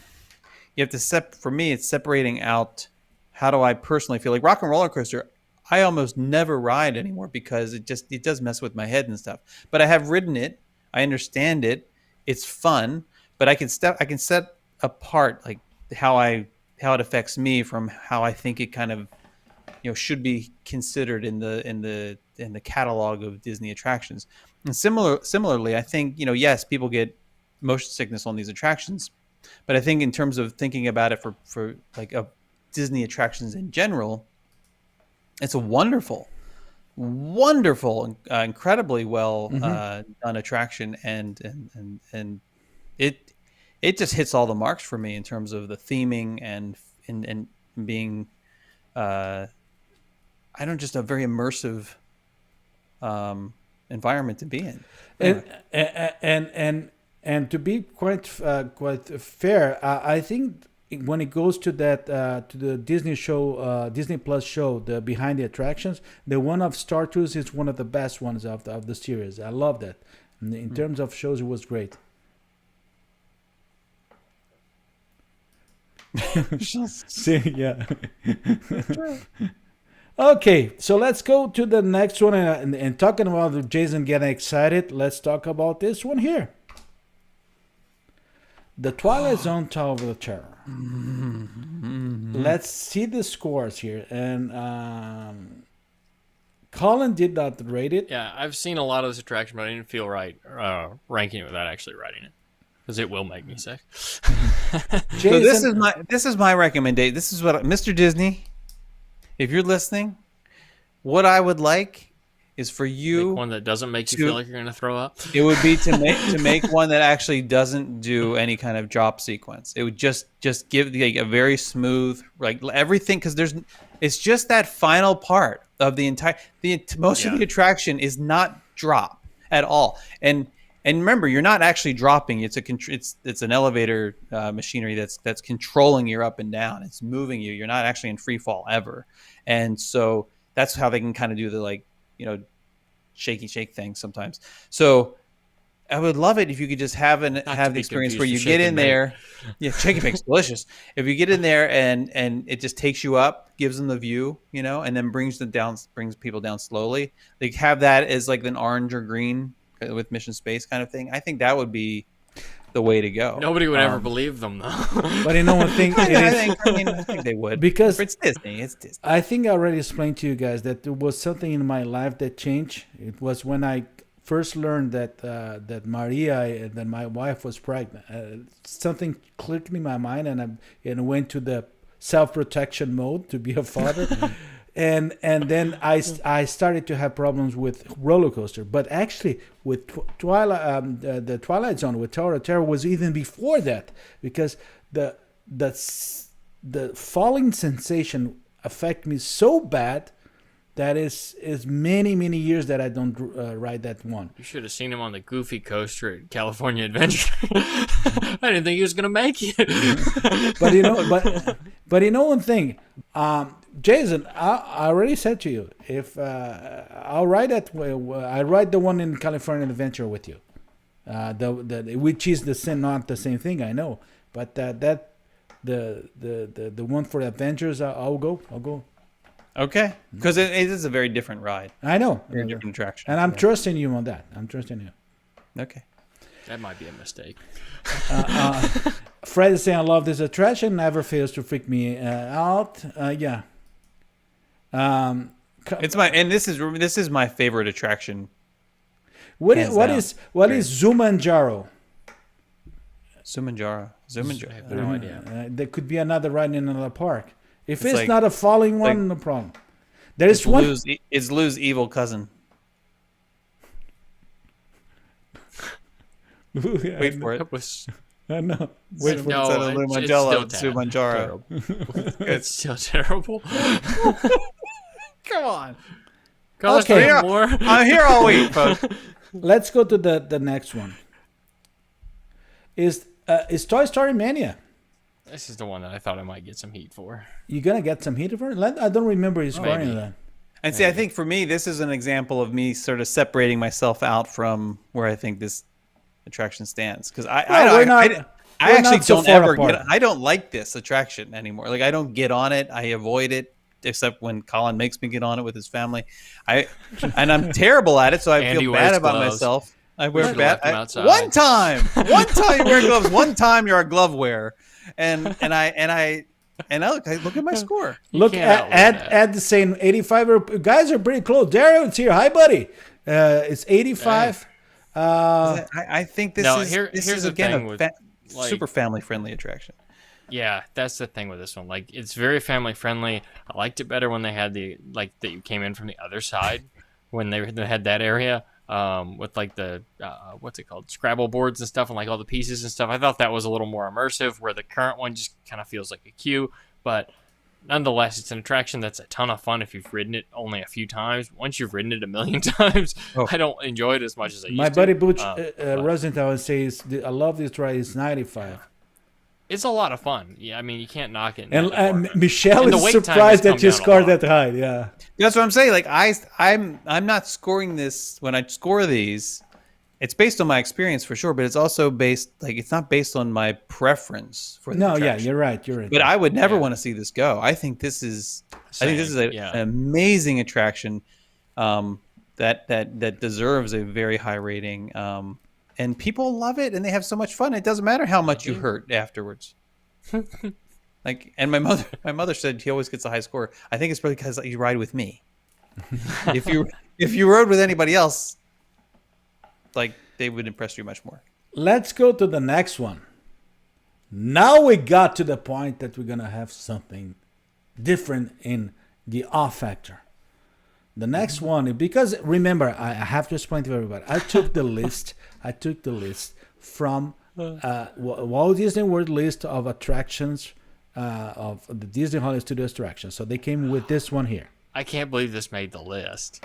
S3: You have to for me, it's separating out. How do I personally feel like Rock and Roller Coaster? I almost never ride anymore because it does mess with my head and stuff. But I have ridden it. I understand it. It's fun, but I can set apart like how it affects me from how I think it kind of should be considered in the catalog of Disney attractions. And similarly, I think yes, people get motion sickness on these attractions, but I think in terms of thinking about it for like Disney attractions in general, it's a wonderful, incredibly well done attraction, and it just hits all the marks for me in terms of the theming and being just a very immersive environment to be in.
S1: And to be quite fair, I think when it goes to that to the Disney show, Disney Plus show, the behind the attractions, the one of Star Tours is one of the best ones of the series. I love that. In terms of shows, it was great. See, yeah. Okay, so let's go to the next one. And talking about Jason getting excited, let's talk about this one here. The Twilight Zone Tower of Terror. Let's see the scores here. And Collin did not rate it.
S4: Yeah, I've seen a lot of this attraction, but I didn't feel right ranking it without actually writing it, because it will make me sick.
S1: Jason,
S3: So this is my recommendation. This is what Mr. Disney, if you're listening, what I would like is for you
S4: Make one that doesn't make you feel like you're going to throw up.
S3: it would be to make one that actually doesn't do any kind of drop sequence. It would just give like a very smooth, like everything, because it's just that final part of the entire most of the attraction is not drop at all. And remember, you're not actually dropping. It's an elevator machinery that's controlling you up and down. It's moving you. You're not actually in free fall ever. And so that's how they can kind of do the shaky shake thing sometimes. So I would love it if you could just have the experience where you get in there. Yeah, shake and bake's delicious. If you get in there and it just takes you up, gives them the view, and then brings people down slowly. They have that as like an orange or green with Mission Space kind of thing. I think that would be the way to go.
S4: Nobody would ever believe them, though.
S1: but one thing,
S3: I think they would,
S1: because
S3: it's Disney. It's Disney.
S1: I think I already explained to you guys that there was something in my life that changed. It was when I first learned that Maria, that my wife was pregnant. Something clicked in my mind, and I went to the self-protection mode to be a father. And then I started to have problems with roller coaster, but actually with Twilight, the Twilight Zone with Tower of Terror was even before that, because the falling sensation affected me so bad that is many years that I don't ride that one.
S4: You should have seen him on the Goofy coaster at California Adventure. I didn't think he was gonna make it.
S1: but one thing. Jason, I already said to you, if I'll ride that, I ride the one in California Adventure with you, which is not the same thing, I know, but the one for Adventures, I'll go.
S3: Okay, because it is a very different ride.
S1: I know,
S3: Very different attraction.
S1: and I'm trusting you on that. I'm trusting you.
S3: Okay.
S4: That might be a mistake.
S1: Fred is saying, I love this attraction. Never fails to freak me out. Yeah.
S3: This is my favorite attraction.
S1: What
S3: Hands
S1: is Zumanjaro?
S3: Zumanjaro.
S4: I have no idea.
S1: There could be another ride in another park. If
S3: It's
S1: it's
S3: like-
S1: not a falling one, no problem. There is one.
S3: It's Lou's evil cousin. Wait for it.
S4: That was
S1: I know. Wait for
S4: no,
S3: Instead of
S4: it's still
S3: Zumanjaro.
S4: It's still terrible.
S3: Come on.
S4: Call us
S1: Okay.
S4: for more.
S3: I'm here all week, folks.
S1: Let's go to the next one. Is Toy Story Mania?
S4: This is the one that I thought I might get some heat for.
S1: You gonna get some heat for it? I don't remember you scoring
S4: Maybe.
S1: that.
S3: And see, I think for me, this is an example of me sort of separating myself out from where I think this attraction stands. Because I actually
S1: so
S3: don't
S1: far
S3: ever
S1: apart.
S3: I don't like this attraction anymore. Like I don't get on it. I avoid it, except when Collin makes me get on it with his family. And I'm terrible at it, so I
S4: Andy
S3: feel bad
S4: wears
S3: about
S4: gloves.
S3: myself. I wear
S4: should've
S3: bad.
S4: left him outside.
S3: One time you wear gloves. One time you're a glove wearer, and I look at my score.
S1: Look,
S4: can't outlive that.
S1: add the same 85. Guys are pretty close. Dario's here. Hi, buddy. It's 85.
S3: I think this
S4: No,
S3: is
S4: here's
S3: this is
S4: the
S3: again
S4: thing
S3: a
S4: with, like-
S3: super family friendly attraction.
S4: Yeah, that's the thing with this one. Like, it's very family friendly. I liked it better when they had that you came in from the other side when they had that area with like the what's it called, Scrabble boards and stuff, and like all the pieces and stuff. I thought that was a little more immersive. Where the current one just kind of feels like a queue, but nonetheless, it's an attraction that's a ton of fun if you've ridden it only a few times. Once you've ridden it a million times, I don't enjoy it as much as I used to.
S1: My buddy Butch
S4: but
S1: Rosenthal says, I love this ride. It's 95.
S4: it's a lot of fun. Yeah, I mean, you can't knock it.
S1: And Michelle
S4: And the
S1: is
S4: wait time
S1: surprised
S4: has
S1: that you
S4: come down a
S1: scored
S4: lot.
S1: that high. Yeah.
S3: That's what I'm saying. Like I'm not scoring this when I score these. It's based on my experience for sure, but it's also based it's not based on my preference for the
S1: No, yeah,
S3: attraction.
S1: you're right. You're right.
S3: But I would never want to see this go. I think this is an amazing attraction that deserves a very high rating. And people love it and they have so much fun. It doesn't matter how much you hurt afterwards. And my mother said he always gets a high score. I think it's probably because you ride with me. if you rode with anybody else, they would impress you much more.
S1: Let's go to the next one. Now we got to the point that we're going to have something different in the off factor. The next one, because remember, I have to explain to everybody. I took the list from Walt Disney World list of attractions of the Disney Hollywood Studios attractions. So they came with this one here.
S4: I can't believe this made the list.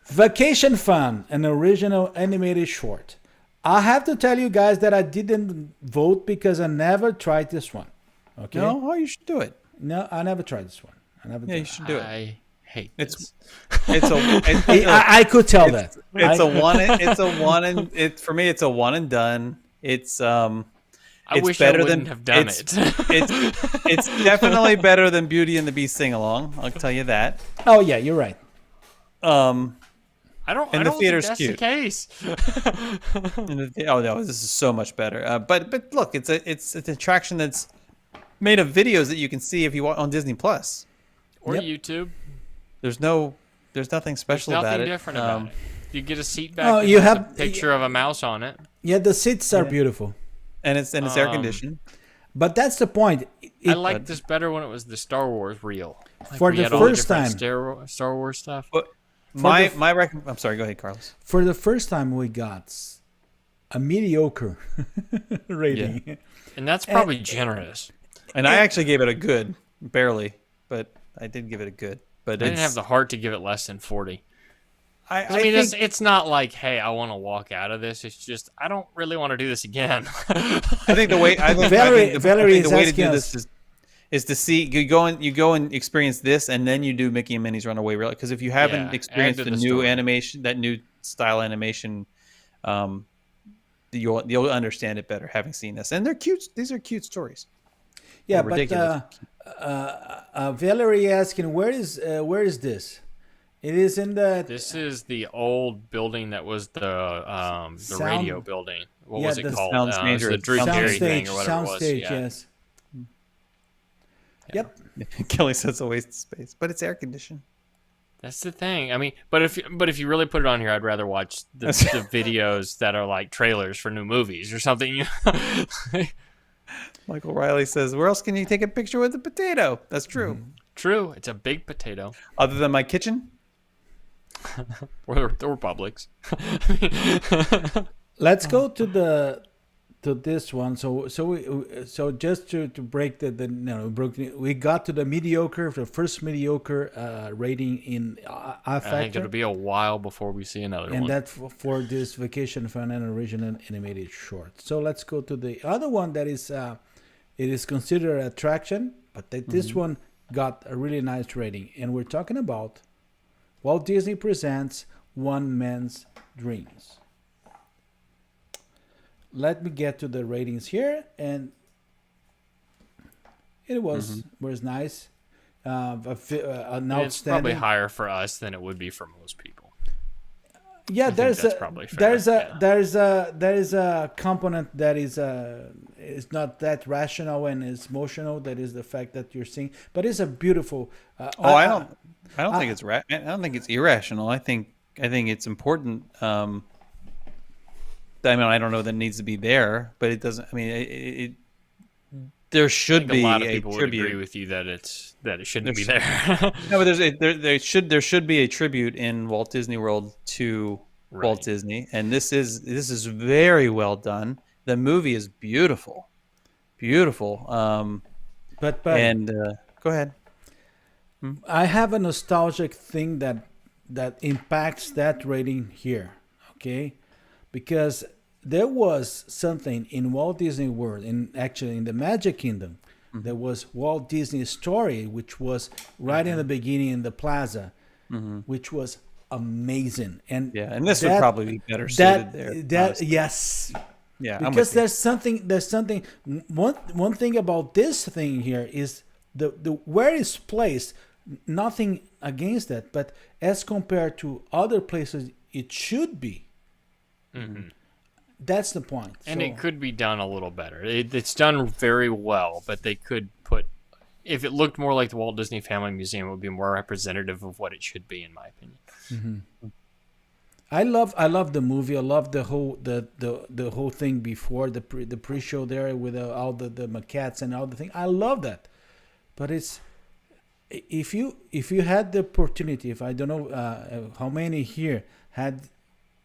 S1: Vacation Fun, an original animated short. I have to tell you guys that I didn't vote because I never tried this one. Okay?
S3: No, you should do it.
S1: No, I never tried this one.
S3: You should do it.
S4: I hate
S3: It's
S4: this.
S1: I could tell that.
S3: It's a one. For me, it's a one and done. It's
S4: I
S3: it's
S4: wish
S3: better
S4: I wouldn't
S3: than
S4: have done
S3: it's,
S4: it.
S3: It's definitely better than Beauty and the Beast sing along. I'll tell you that.
S1: Oh yeah, you're right.
S4: I don't.
S3: And
S4: I
S3: the
S4: don't
S3: theater's
S4: think
S3: cute.
S4: that's the case.
S3: Oh no, this is so much better. But look, it's an attraction that's made of videos that you can see if you want on Disney Plus.
S4: Or
S1: Yep.
S4: YouTube.
S3: There's nothing
S4: There's
S3: special about
S4: nothing
S3: it.
S4: different about it. You get a seat back.
S1: Oh,
S4: that
S1: you
S4: has
S1: have-
S4: a picture of a mouse on it.
S1: Yeah, the seats are beautiful,
S3: And it's air conditioned.
S1: but that's the point.
S4: I liked this better when it was the Star Wars reel.
S1: For
S4: we
S1: the
S4: had all
S1: first
S4: different
S1: time.
S4: Star Wars stuff.
S3: But I'm sorry. Go ahead, Carlos.
S1: For the first time, we got a mediocre rating.
S4: And that's probably generous.
S3: And I actually gave it a good, barely, but I did give it a good. But
S4: I didn't have the heart to give it less than 40.
S3: I
S4: I mean,
S3: think,
S4: it's not like, hey, I want to walk out of this. It's just, I don't really want to do this again.
S3: I think the way
S1: Valerie
S3: the
S1: is
S3: way to
S1: asking
S3: do
S1: us-
S3: this is to see you go and experience this, and then you do Mickey and Minnie's Runaway Railroad. Because if you haven't
S4: Yeah,
S3: experienced
S4: add to
S3: the
S4: the
S3: new
S4: story.
S3: animation, that new style animation, you'll understand it better having seen this. And they're cute. These are cute stories.
S1: Yeah,
S3: Or ridiculous.
S1: but Valerie asking, where is this? It is in the
S4: This is the old building that was the
S1: Sound-
S4: radio building. What
S1: Yeah,
S4: was it
S1: the
S4: called?
S3: Soundstage
S4: It was the
S3: or
S4: Drew
S3: soundstage.
S4: Carey thing or whatever it was.
S1: soundstage.
S4: Yeah.
S1: Yes. Yep.
S3: Kelly says it's a waste of space, but it's air conditioned.
S4: That's the thing. I mean, but if you really put it on here, I'd rather watch the videos that are like trailers for new movies or something.
S3: Michael Riley says, "Where else can you take a picture with a potato?" That's true.
S4: True, it's a big potato.
S3: Other than my kitchen.
S4: Or Publix.
S1: Let's go to this one. So just to break we got to the mediocre, the first mediocre rating in I
S4: I think
S1: Factor,
S4: it'll be a while before we see another
S1: and
S4: one.
S1: that for this Vacation Fun and original animated short. So let's go to the other one that is it is considered an attraction, but this one got a really nice rating, and we're talking about Walt Disney Presents One Man's Dreams. Let me get to the ratings here, and it was nice. An
S4: It's
S1: outstanding.
S4: probably higher for us than it would be for most people.
S1: Yeah,
S4: think that's probably fair,
S1: there is a component that is not that rational and is emotional. That is the fact that you're seeing, but it's a beautiful.
S3: I don't think it's I don't think it's irrational. I think it's important. I mean, I don't know that it needs to be there, but it doesn't. I mean, there
S4: I
S3: should
S4: think
S3: be
S4: a lot of
S3: a
S4: people would
S3: tribute.
S4: agree with you that it shouldn't be
S3: There's-
S4: there.
S3: No, but there should be a tribute in Walt Disney World to Walt
S4: Right.
S3: Disney, and this is very well done. The movie is beautiful, beautiful.
S1: But
S3: And go ahead.
S1: I have a nostalgic thing that impacts that rating here, okay? Because there was something in Walt Disney World, actually in the Magic Kingdom, there was Walt Disney Story, which was right in the beginning in the plaza, which was amazing. And
S3: Yeah, and this would probably be better suited there. honestly.
S1: yes,
S3: Yeah, I'm
S1: because
S3: with you.
S1: there's something. One thing about this thing here is the where it's placed. Nothing against that, but as compared to other places, it should be. That's the point.
S4: And
S1: So-
S4: it could be done a little better. It's done very well, but they could put, if it looked more like the Walt Disney Family Museum, it would be more representative of what it should be, in my opinion.
S1: I love the movie. I love the whole thing before the pre-show there with all the maquettes and all the thing. I love that, but it's if you had the opportunity, if I don't know how many here had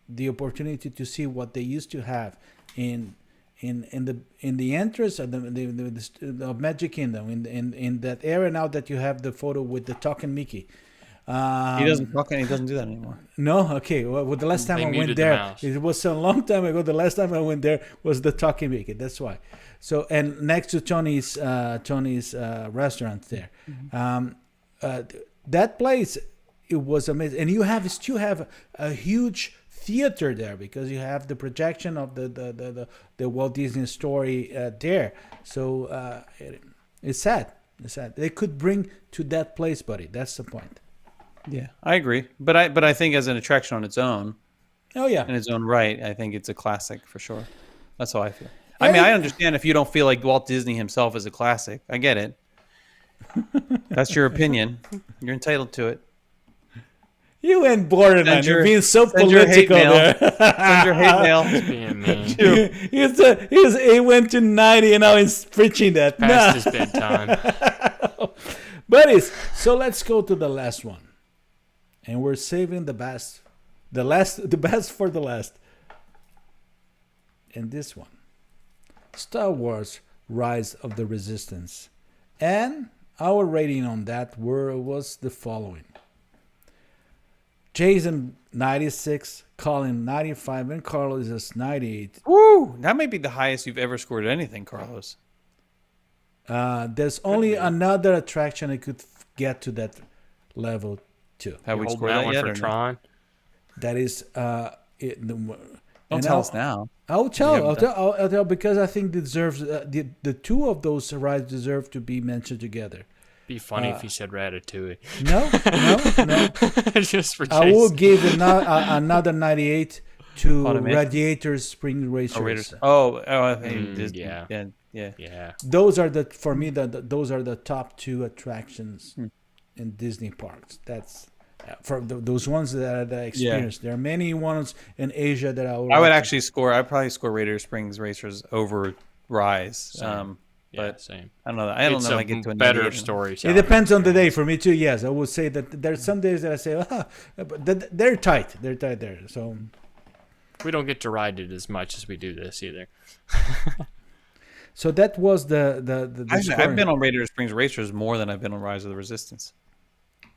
S1: the opportunity to see what they used to have in the entrance of the Magic Kingdom in that area now that you have the photo with the talking Mickey.
S3: He doesn't talk. He doesn't do that anymore.
S1: No, okay. Well, the last time
S4: They
S1: I went
S4: muted the
S1: there,
S4: mouse.
S1: it was a long time ago. The last time I went there was the Talking Mickey. That's why. So, and next to Tony's restaurant there, that place, it was amazing. And you still have a huge theater there because you have the projection of the Walt Disney Story there. So it's sad. It's sad. They could bring to that place, buddy. That's the point.
S3: Yeah, I agree. But I think as an attraction on its own,
S1: Oh yeah.
S3: in its own right, I think it's a classic for sure. That's how I feel. I mean, I understand if you don't feel like Walt Disney himself is a classic. I get it. That's your opinion. You're entitled to it.
S1: You went borderline. You're being so
S3: send your hate
S1: political
S3: mail.
S1: there.
S3: Send your hate mail.
S4: Being mean.
S1: He went to 90 and now he's preaching that.
S4: Past his bedtime.
S1: Buddies, so let's go to the last one. And we're saving the best. The best for the last. And this one. Star Wars Rise of the Resistance. And our rating on that was the following. Jason 96, Collin 95, and Carlos is 98.
S3: Woo! That may be the highest you've ever scored anything, Carlos.
S1: There's only another attraction that could get to that level too.
S3: Have we
S4: Hold
S3: scored
S4: that
S3: that
S4: one
S3: yet?
S4: for
S3: Or no?
S4: Tron.
S1: That is
S3: Don't tell us now.
S1: I'll tell.
S3: We haven't
S1: I'll tell because I think it deserves the two of those rides deserve to be mentioned together.
S4: Be funny if he said Ratatouille.
S1: No.
S4: Just for
S1: I will
S4: Jason.
S1: give another 98 to
S3: Automation?
S1: Radiator Spring Racers.
S3: Oh, Raiders. I think Disney.
S4: yeah.
S3: Yeah.
S4: Yeah.
S1: Those are for me those are the top two attractions in Disney parks. That's for those ones that are the experience. There are many ones in Asia that I would.
S3: I would
S1: like to-
S3: actually score. I'd probably score Raider Springs Racers over Rise.
S4: Yeah,
S3: But
S4: same.
S3: I don't know. I don't
S4: It's
S3: know. If
S4: a
S3: I get to a
S4: better
S3: 98.
S4: story.
S1: It depends on the day. For me too, yes, I would say that there's some days that I say, but they're tight. They're tight there. So
S4: We don't get to ride it as much as we do this either.
S1: so that was the
S3: Actually,
S1: scoring.
S3: I've been on Raider Springs Racers more than I've been on Rise of the Resistance.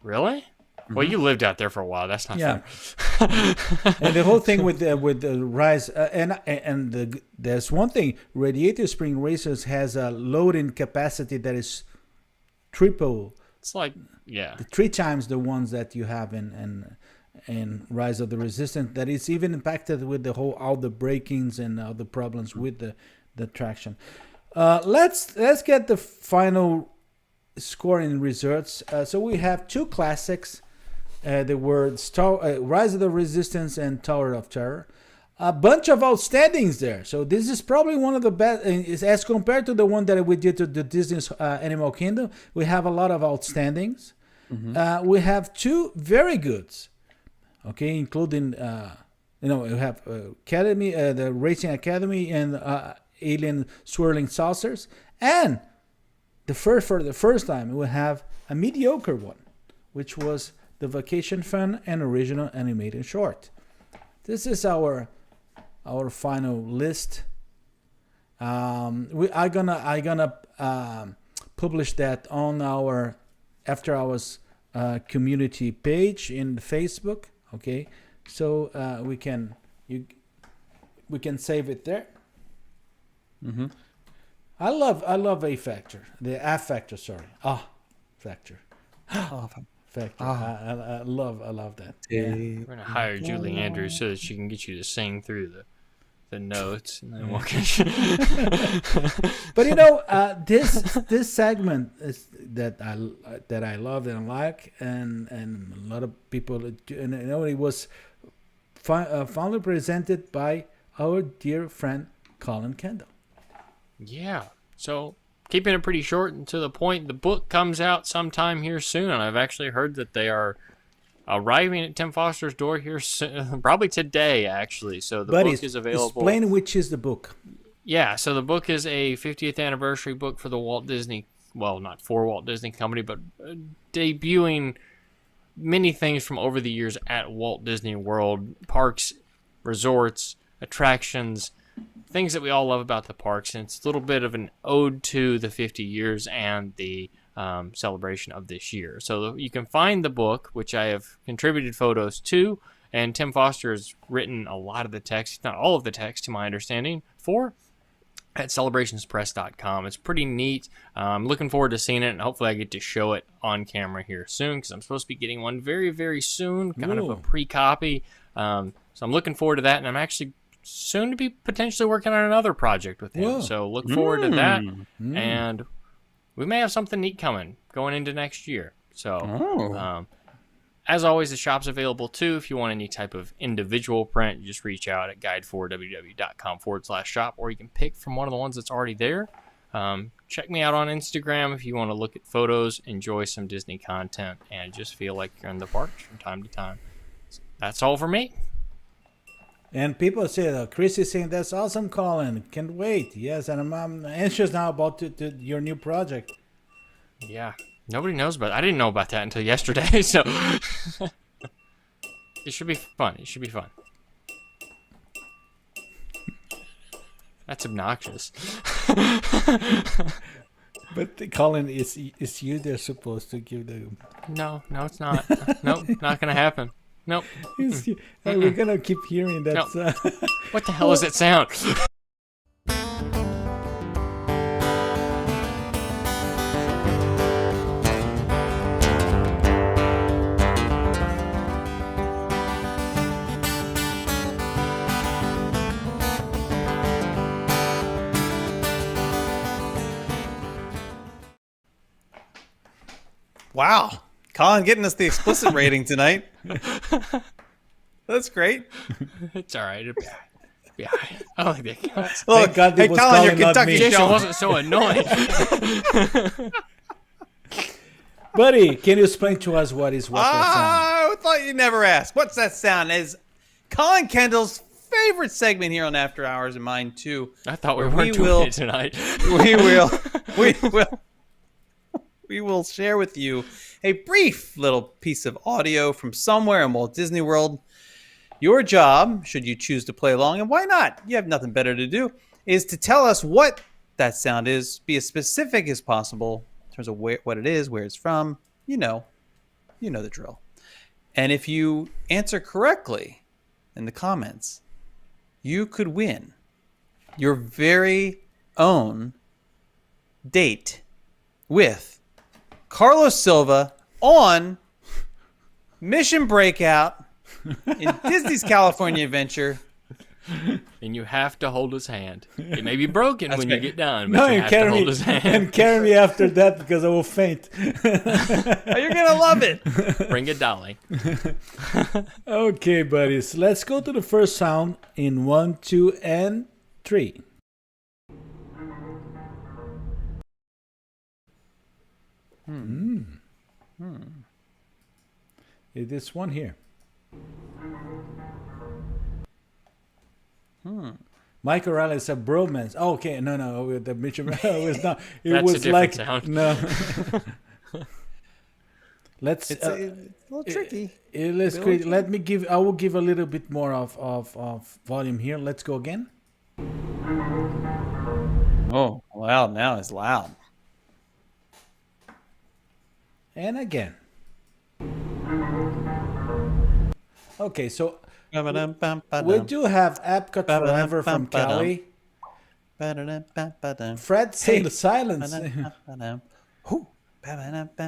S4: Really? Well, you lived out there for a while. That's not
S1: Yeah.
S4: fair.
S1: And the whole thing with the Rise there's one thing. Radiator Spring Racers has a loading capacity that is triple,
S4: It's like, yeah.
S1: 3 times the ones that you have in Rise of the Resistance. That is even impacted with all the breakings and all the problems with the traction. Let's get the final scoring results. So we have 2 classics. The word Rise of the Resistance and Tower of Terror. A bunch of outstandings there. So this is probably one of the best, as compared to the one that we did to the Disney's Animal Kingdom. We have a lot of outstandings. We have 2 very goods. Okay, including we have Academy, the Racing Academy, and Alien Swirling Saucers, and for the first time, we have a mediocre one, which was the Vacation Fun and Original Animated Short. This is our final list. I gonna publish that on our After Hours community page in Facebook. Okay, so we can save it there.
S3: Mm-hmm.
S1: I love A Factor, the F Factor. Sorry, Factor. Factor. I love that. Yeah.
S4: We're gonna hire Julie Andrews so that she can get you to sing through the notes, and then we'll get you.
S1: But this segment is that I love and like, and a lot of people, and it was finally presented by our dear friend Collin Kendall.
S4: Yeah. So keeping it pretty short and to the point, the book comes out sometime here soon, and I've actually heard that they are arriving at Tim Foster's door here soon, probably today, actually. So the book is available.
S1: Explain which is the book.
S4: Yeah, so the book is a 50th anniversary book for the Walt Disney, well, not for Walt Disney Company, but debuting many things from over the years at Walt Disney World, parks, resorts, attractions, things that we all love about the parks. And it's a little bit of an ode to the 50 years and the celebration of this year. So you can find the book, which I have contributed photos to, and Tim Foster has written a lot of the text, not all of the text to my understanding, for at celebrationspress.com. It's pretty neat. I'm looking forward to seeing it, and hopefully I get to show it on camera here soon, because I'm supposed to be getting one very, very soon, kind of a pre-copy. So I'm looking forward to that, and I'm actually soon to be potentially working on another project with him.
S1: Whoa.
S4: So look forward to that, and we may have something neat going into next year. So as always, the shop's available too. If you want any type of individual print, you just reach out at guide4ww.com/shop, or you can pick from one of the ones that's already there. Check me out on Instagram if you want to look at photos, enjoy some Disney content, and just feel like you're in the parks from time to time. That's all for me.
S1: And people say, Chris is saying, that's awesome, Collin. Can't wait. Yes, and I'm anxious now about your new project.
S4: Yeah, nobody knows about it. I didn't know about that until yesterday, so it should be fun. It should be fun. That's obnoxious.
S1: But Collin, is you they're supposed to give the...
S4: No, it's not. Nope, not going to happen. Nope.
S1: We're going to keep hearing that.
S4: Nope. What the hell is that sound?
S3: Wow. Collin getting us the explicit rating tonight. That's great.
S4: It's all right. It'll be all right. I don't think that counts.
S3: Look,
S1: Thank God
S3: hey,
S1: it was
S3: Collin, your
S1: Collin, not
S3: Kentucky
S1: me.
S4: Jason
S3: show.
S4: wasn't so annoying.
S1: Buddy, can you explain to us what that sound?
S3: I thought you'd never ask. What's that sound? Is Collin Kendall's favorite segment here on After Hours, and mine too.
S4: I thought we weren't doing it tonight.
S3: We will share with you a brief little piece of audio from somewhere in Walt Disney World. Your job, should you choose to play along, and why not? You have nothing better to do, is to tell us what that sound is. Be as specific as possible in terms of what it is, where it's from. You know the drill. And if you answer correctly in the comments, you could win your very own date with Carlos Silva on Mission Breakout in Disney's California Adventure.
S4: And you have to hold his hand. It may be broken when you get done, but
S1: No,
S4: you
S1: you
S4: have to
S1: carry
S4: hold
S1: me
S4: his hand.
S1: and carry me after that because I will faint.
S3: Oh, you're gonna love it.
S4: Bring a dolly.
S1: Okay, buddies, let's go to the first sound in 1, 2, and 3. This one here. Mike O'Reilly said bromance. Oh, okay, no, the Mitchell it was not. It
S4: That's a
S1: was
S4: different
S1: like
S4: sound.
S1: no. Let's.
S3: It's a little tricky.
S1: Let's
S3: Bill,
S1: create, let me give. I will give a little bit more of volume here. Let's go again.
S3: Oh, loud now is loud.
S1: And again. Okay, so we do have Epcot Forever from Cali. Fred saying silence.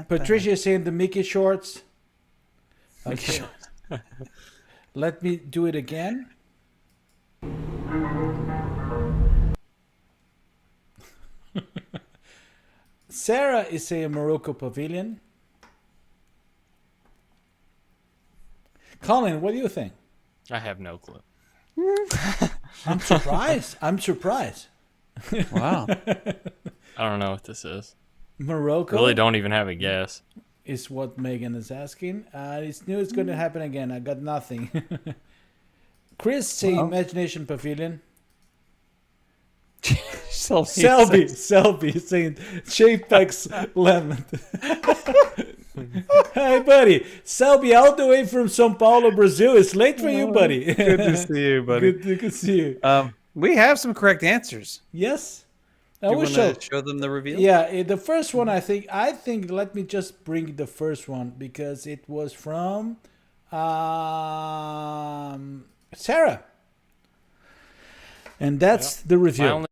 S1: Patricia saying the Mickey shorts. Okay. Let me do it again. Sarah is saying Morocco Pavilion. Colin, what do you think?
S4: I have no clue.
S1: I'm surprised. I'm surprised.
S3: Wow.
S4: I don't know what this is.
S1: Morocco
S4: Really don't even have a guess.
S1: is what Megan is asking. It's new. It's going to happen again. I got nothing. Chris saying Imagination Pavilion. Selby saying Shapex Lemon. Hey, buddy. Selby, all the way from Sao Paulo, Brazil. It's late for you, buddy.
S3: Good to see you, buddy.
S1: Good to see you.
S3: We have some correct answers.
S1: Yes. I
S3: Do you
S1: will
S3: want
S1: show.
S3: to show them the reveal?
S1: Yeah, the first one, I think, let me just bring the first one because it was from Sarah. And that's the review.
S4: My only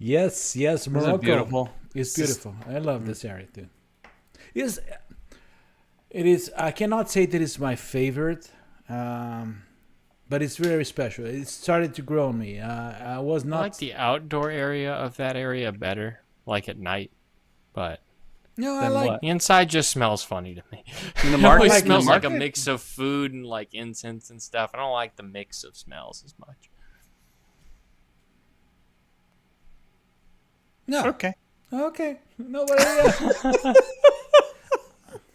S1: Yes, Morocco.
S3: beautiful?
S1: It's beautiful. I love this area too. It is. I cannot say that it's my favorite, but it's very special. It started to grow on me. I was
S4: I
S1: not.
S4: like the outdoor area of that area better, like at night. But
S1: No, I
S3: Then
S1: like.
S3: what?
S4: the inside just smells funny to me.
S3: In the
S4: It
S3: market?
S4: always
S3: Like in the
S4: smells like a
S3: market?
S4: mix of food and like incense and stuff. I don't like the mix of smells as much.
S1: No.
S3: Okay.
S1: Okay. Nobody.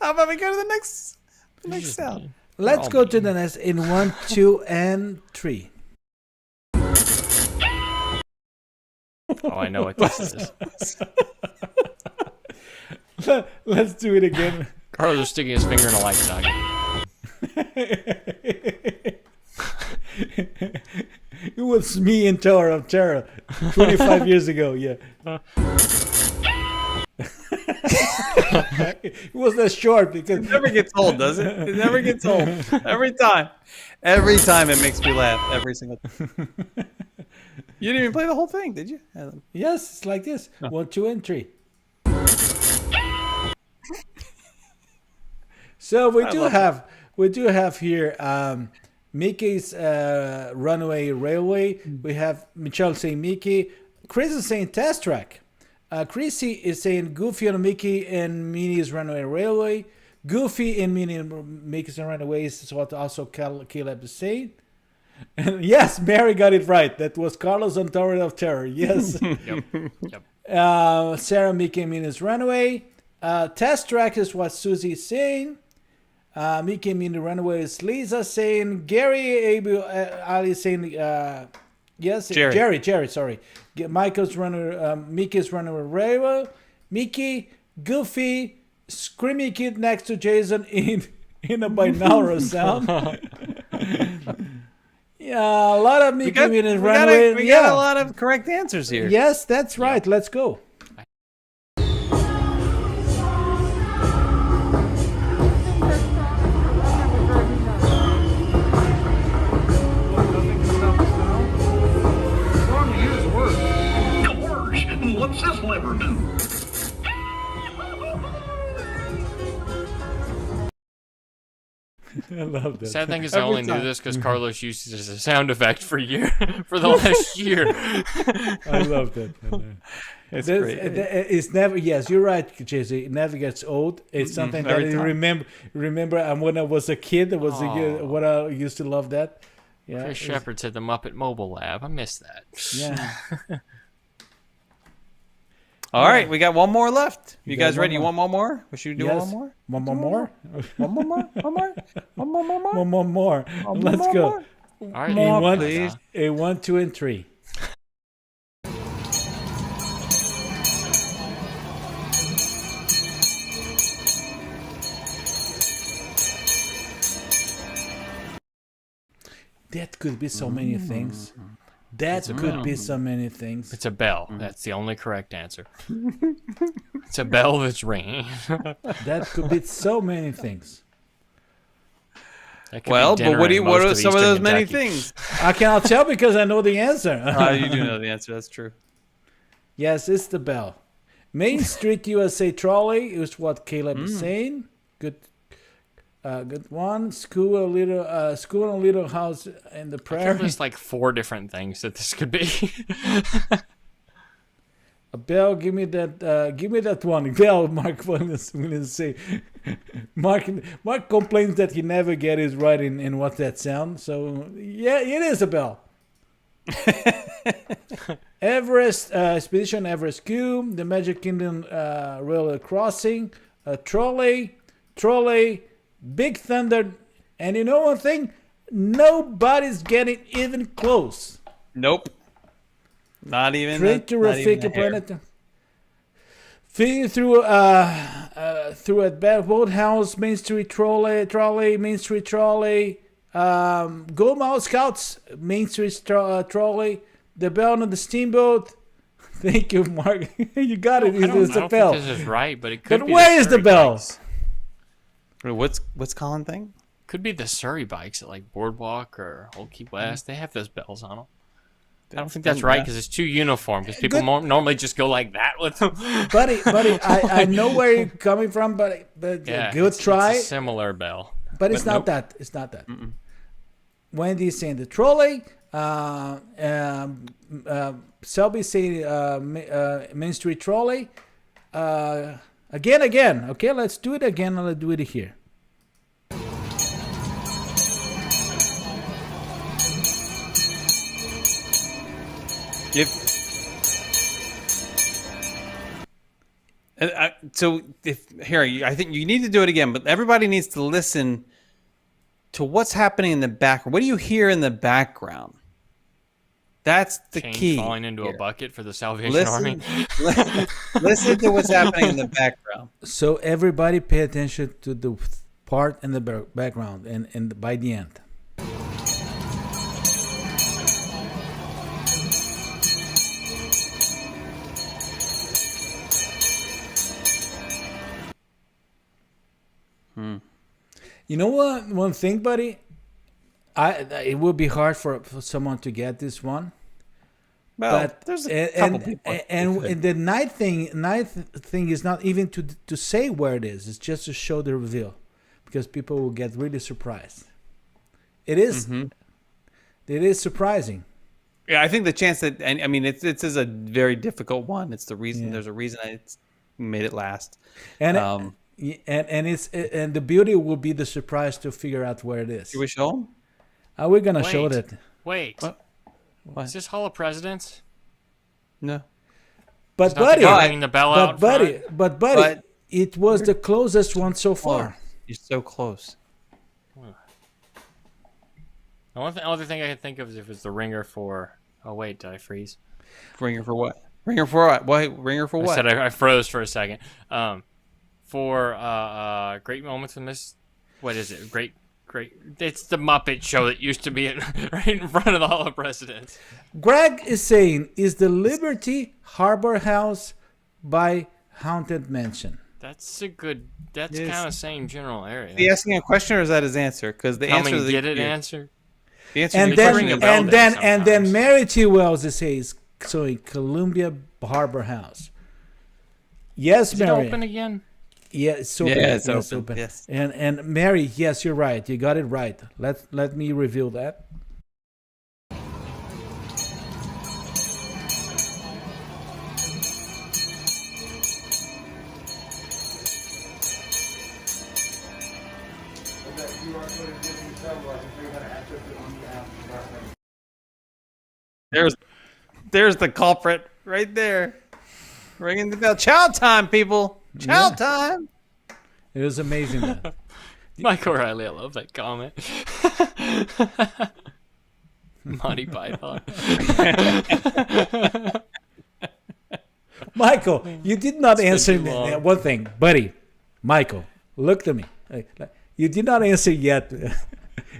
S3: How about we go to the next cell?
S1: Let's
S4: all
S1: go to the next in 1, 2, and 3.
S4: Oh, I know what this is.
S1: Let's do it again.
S4: Carlos is sticking his finger in a light socket.
S1: It was me in Tower of Terror 25 years ago. Yeah. It was that short because
S3: It never gets old, does it? It never gets old. Every time. Every time it makes me laugh. Every single time. You didn't even play the whole thing, did you?
S1: yes, it's like this. 1, 2, and 3. So we do have here Mickey's Runaway Railway. We have Michelle saying Mickey. Chris is saying Test Track. Chrissy is saying Goofy on Mickey and Minnie's Runaway Railway. Goofy and Minnie and Mickey's Runaway is what also Caleb is saying. And yes, Mary got it right. That was Carlos on Tower of Terror. Yes.
S4: Yep.
S1: Sarah, Mickey and Minnie's Runaway. Test Track is what Susie is saying. Mickey and Minnie Runaway is Lisa saying. Gary, Ali saying yes. Jerry, sorry. Michael's Runaway, Mickey's Runaway Railway. Mickey, Goofy, Screaming Kid next to Jason in a binaural sound. Yeah, a lot of Mickey and Minnie's Runaway.
S3: We got a lot of correct answers here.
S1: Yes, that's right. Let's go.
S7: What's this lever do?
S1: I love that.
S4: Sad thing is, I
S3: Every
S4: only knew
S3: time.
S4: this because Carlos used it as a sound effect for for the last year.
S1: I love that.
S3: It's
S1: That's-
S3: great.
S1: It's never. Yes, you're right, JC. It never gets old. It's something that
S3: every
S1: I
S3: time.
S1: remember. When I was a kid, it was what I used to love that. Yeah,
S4: Chris
S1: it was-
S4: Shepard said the Muppet Mobile Lab. I missed that.
S1: yeah.
S3: All right, we got one more left. You
S1: got
S3: guys
S1: one
S3: ready? You
S1: more.
S3: want one more? We should do
S1: Yes.
S3: one more.
S1: One more.
S3: One more. One more. One more. One more. One more.
S1: One more. Let's
S3: more,
S1: go.
S3: more.
S4: All right,
S3: More,
S1: A one,
S3: please.
S1: a 1, 2, and 3. That could be so many things. That could be so many things.
S4: It's a bell. That's the only correct answer. It's a bell that's ringing.
S1: That could be so many things.
S4: That could be
S3: Well, but
S4: dinner
S3: what do
S4: in
S3: you, what
S4: most
S3: are
S4: of
S3: some of
S4: Eastern
S3: those many
S4: Kentucky.
S3: things?
S1: I cannot tell because I know the answer.
S3: You do know the answer. That's true.
S1: Yes, it's the bell. Main Street USA trolley is what Caleb is saying. Good, good one. School a little house in the
S4: I
S1: prairie.
S4: think there's like 4 different things that this could be.
S1: A bell. Give me that one. Bell. Mark Williams say. Mark complains that he never get his right in what's that sound. So yeah, it is a bell. Everest Expedition Everest Q, the Magic Kingdom Railway Crossing, trolley, Big Thunder, and you know one thing? Nobody's getting even close.
S3: Nope. Not even.
S1: Straight to
S3: not even
S1: Rafiki
S3: a hair.
S1: Planet. Feeding through a boathouse, Main Street trolley, Main Street trolley. Go Mouse Scouts, Main Street trolley, the bell on the steamboat. Thank you, Mark. You got it.
S4: I don't
S1: It's a
S4: think
S1: bell.
S4: this is right, but it could
S1: But
S4: be
S1: where is the
S4: Surrey
S1: bell?
S4: bikes.
S3: Wait, what's Colin thing?
S4: Could be the Surrey bikes at like Boardwalk or Old Key West. They have those bells on them. I don't think that's right because it's too uniform. Because people normally just go like that with them.
S1: buddy, I know where you're coming from, but
S4: Yeah,
S1: good
S4: it's
S1: try.
S4: a similar bell.
S1: But it's not that. It's not that. Wendy's saying the trolley. Selby saying Main Street trolley. Again. Okay, let's do it again. Let's do it here.
S3: So I think you need to do it again, but everybody needs to listen to what's happening in the background. What do you hear in the background? That's the
S4: Chain
S3: key.
S4: falling into a
S3: here.
S4: bucket for the Salvation Army.
S3: Listen to what's happening in the background.
S1: So everybody pay attention to the part in the background and by the end. You know what? One thing, buddy. It would be hard for someone to get this one.
S3: Well,
S1: But
S3: there's a couple people.
S1: and the ninth thing is not even to say where it is. It's just to show the reveal, because people will get really surprised. It is. It is surprising.
S3: Yeah, I think the chance that, and I mean, it's is a very difficult one. It's the reason.
S1: Yeah.
S3: There's a reason it's made it last.
S1: And
S3: Um,
S1: the beauty will be the surprise to figure out where it is.
S3: Should we show them?
S1: We're gonna show
S4: Wait.
S1: that.
S4: Wait,
S3: What?
S4: is this Hall of Presidents?
S3: No.
S1: But
S4: It's not the
S1: buddy,
S4: guy ringing the bell out front?
S1: but it was the closest one so far.
S3: You're so close.
S4: The only other thing I could think of is if it's the ringer for. Oh wait, did I freeze?
S3: Ringer for what? Ringer for what? What? Ringer for
S4: I
S3: what?
S4: said I froze for a second. For great moments in this. What is it? Great. It's the Muppet Show that used to be right in front of the Hall of Presidents.
S1: Greg is saying, is the Liberty Harbor House by Haunted Mansion?
S4: That's a good. That's
S3: Yes.
S4: kind of same general area.
S3: Is he asking a question or is that his answer? Because the
S4: Come
S3: answer to
S4: and
S3: the,
S4: get it
S3: your-
S4: answer.
S3: the answer
S1: And
S3: to your
S1: then
S3: question
S4: ring a
S3: is-
S4: bell
S1: and
S4: there
S1: then and then
S4: sometimes.
S1: Mary T. Wells says, so in Columbia Harbor House. Yes,
S4: Is it
S1: Mary.
S4: open again?
S1: Yeah, it's open.
S3: Yeah, it's open. Yes.
S1: And Mary, yes, you're right. You got it right. Let me reveal that.
S3: There's the culprit right there. Ringing the bell. Chow time, people. Chow time.
S1: It was amazing. Man.
S4: Michael Riley, I love that comment. Monty Python.
S1: Michael, you did not answer
S4: too long.
S1: one thing, buddy. Michael, look at me. You did not answer yet.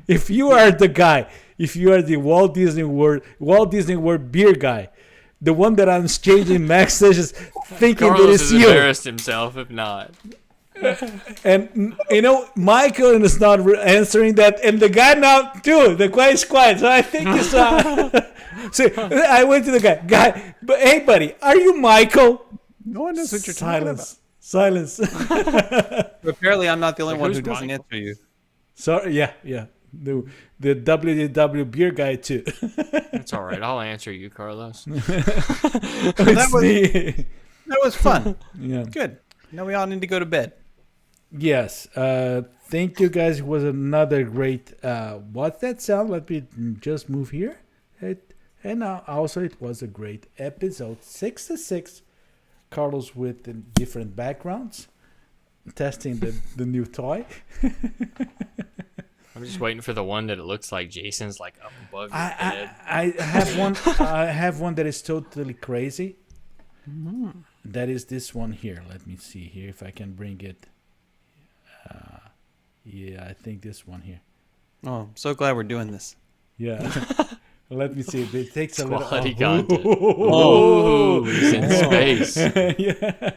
S1: If you are the guy, if you are the Walt Disney World beer guy, the one that I'm changing Max is thinking that
S4: Carlos
S1: it's
S4: has
S1: you.
S4: embarrassed himself, if not.
S1: And Michael is not answering that, and the guy now too. The guy is quiet, so I think it's. So I went to the guy. But hey, buddy, are you Michael?
S3: No one knows what you're talking about.
S1: Silence.
S3: Apparently, I'm not the only one
S4: who's
S3: who doesn't
S4: Michael?
S3: answer you.
S1: Sorry, yeah. The WDW beer guy too.
S4: It's all right. I'll answer you, Carlos.
S1: It's me.
S3: That was fun.
S1: Yeah.
S3: Good. Now we all need to go to bed.
S1: Yes. Thank you guys. It was another great. What's that sound? Let me just move here. And also, it was a great episode 66. Carlos with the different backgrounds, testing the new toy.
S4: I'm just waiting for the one that it looks like Jason's like up above your head.
S1: I have one. I have one that is totally crazy. That is this one here. Let me see here if I can bring it. Yeah, I think this one here.
S3: Oh, I'm so glad we're doing this.
S1: Yeah. Let me see. It takes a little
S4: Quality content.
S1: Oh,
S4: He's in space.
S1: Yeah.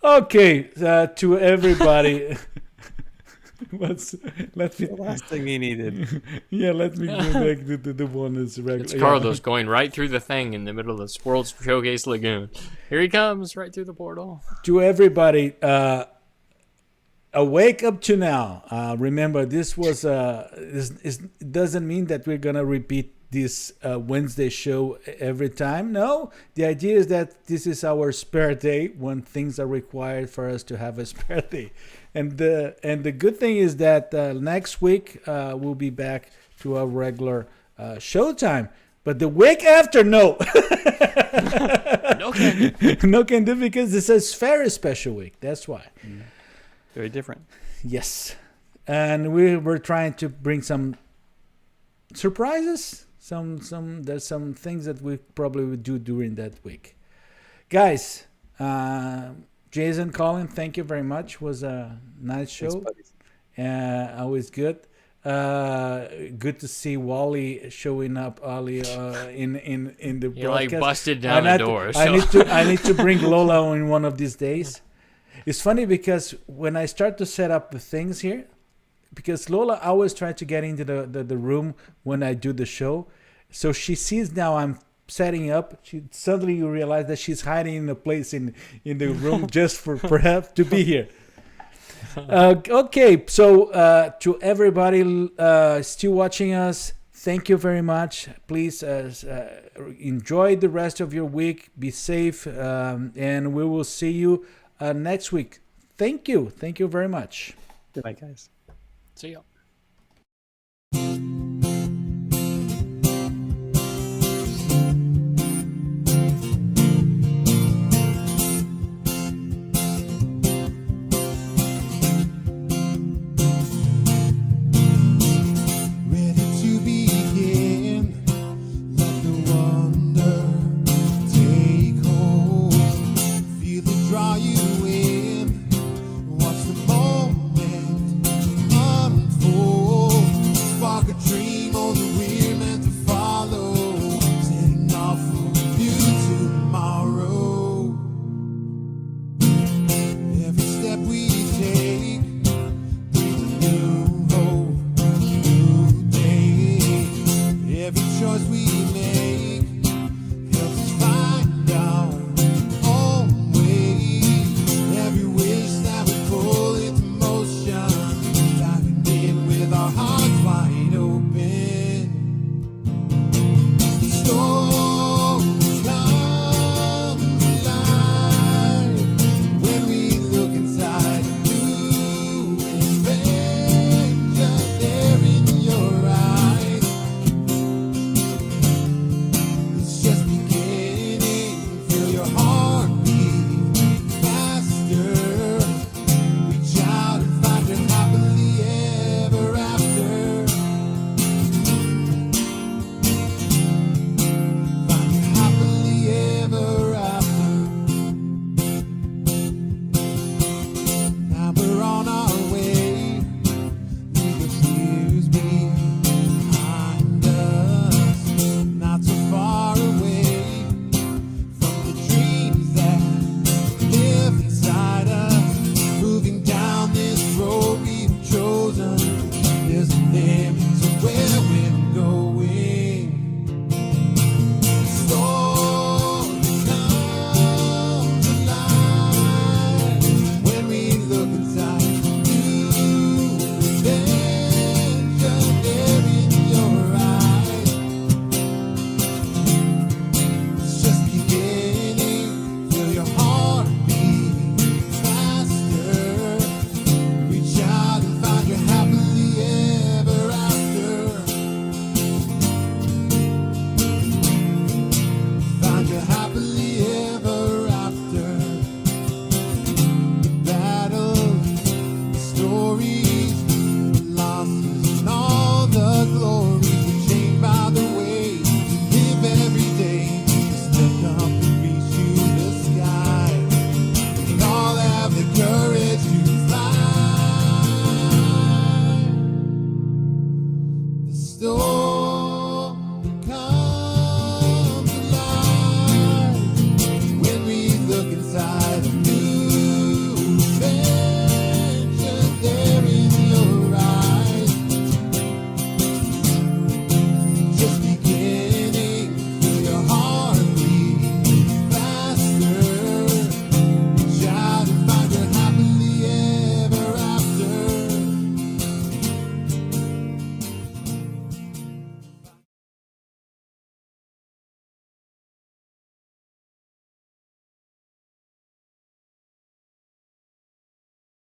S1: Okay, to everybody. Let me.
S3: The last thing he needed.
S1: Yeah, let me go back to the one that's regular.
S4: It's Carlos going right through the thing in the middle of the World's Showcase Lagoon. Here he comes, right through the portal.
S1: To everybody, awake up to now. Remember, this was it doesn't mean that we're gonna repeat this Wednesday show every time. No, the idea is that this is our spare day when things are required for us to have a spare day. And the good thing is that next week we'll be back to our regular showtime. But the week after, no.
S4: No can.
S1: No can do because this is very special week. That's why.
S3: Very different.
S1: Yes. And we're trying to bring some surprises. There's some things that we probably would do during that week. Guys, Jason, Collin, thank you very much. Was a nice show. Always good. Good to see Wally showing up early in the
S4: He like
S1: broadcast.
S4: busted down the door.
S1: I need to bring Lola in one of these days. It's funny because when I start to set up the things here, because Lola always tries to get into the room when I do the show, so she sees now I'm setting up. Suddenly you realize that she's hiding in a place in the room just for perhaps to be here. Okay, so to everybody still watching us, thank you very much. Please enjoy the rest of your week. Be safe, and we will see you next week. Thank you very much.
S3: Good night, guys.
S4: See ya.
S5: Ready to begin. Let the wonder take hold. Feel it draw you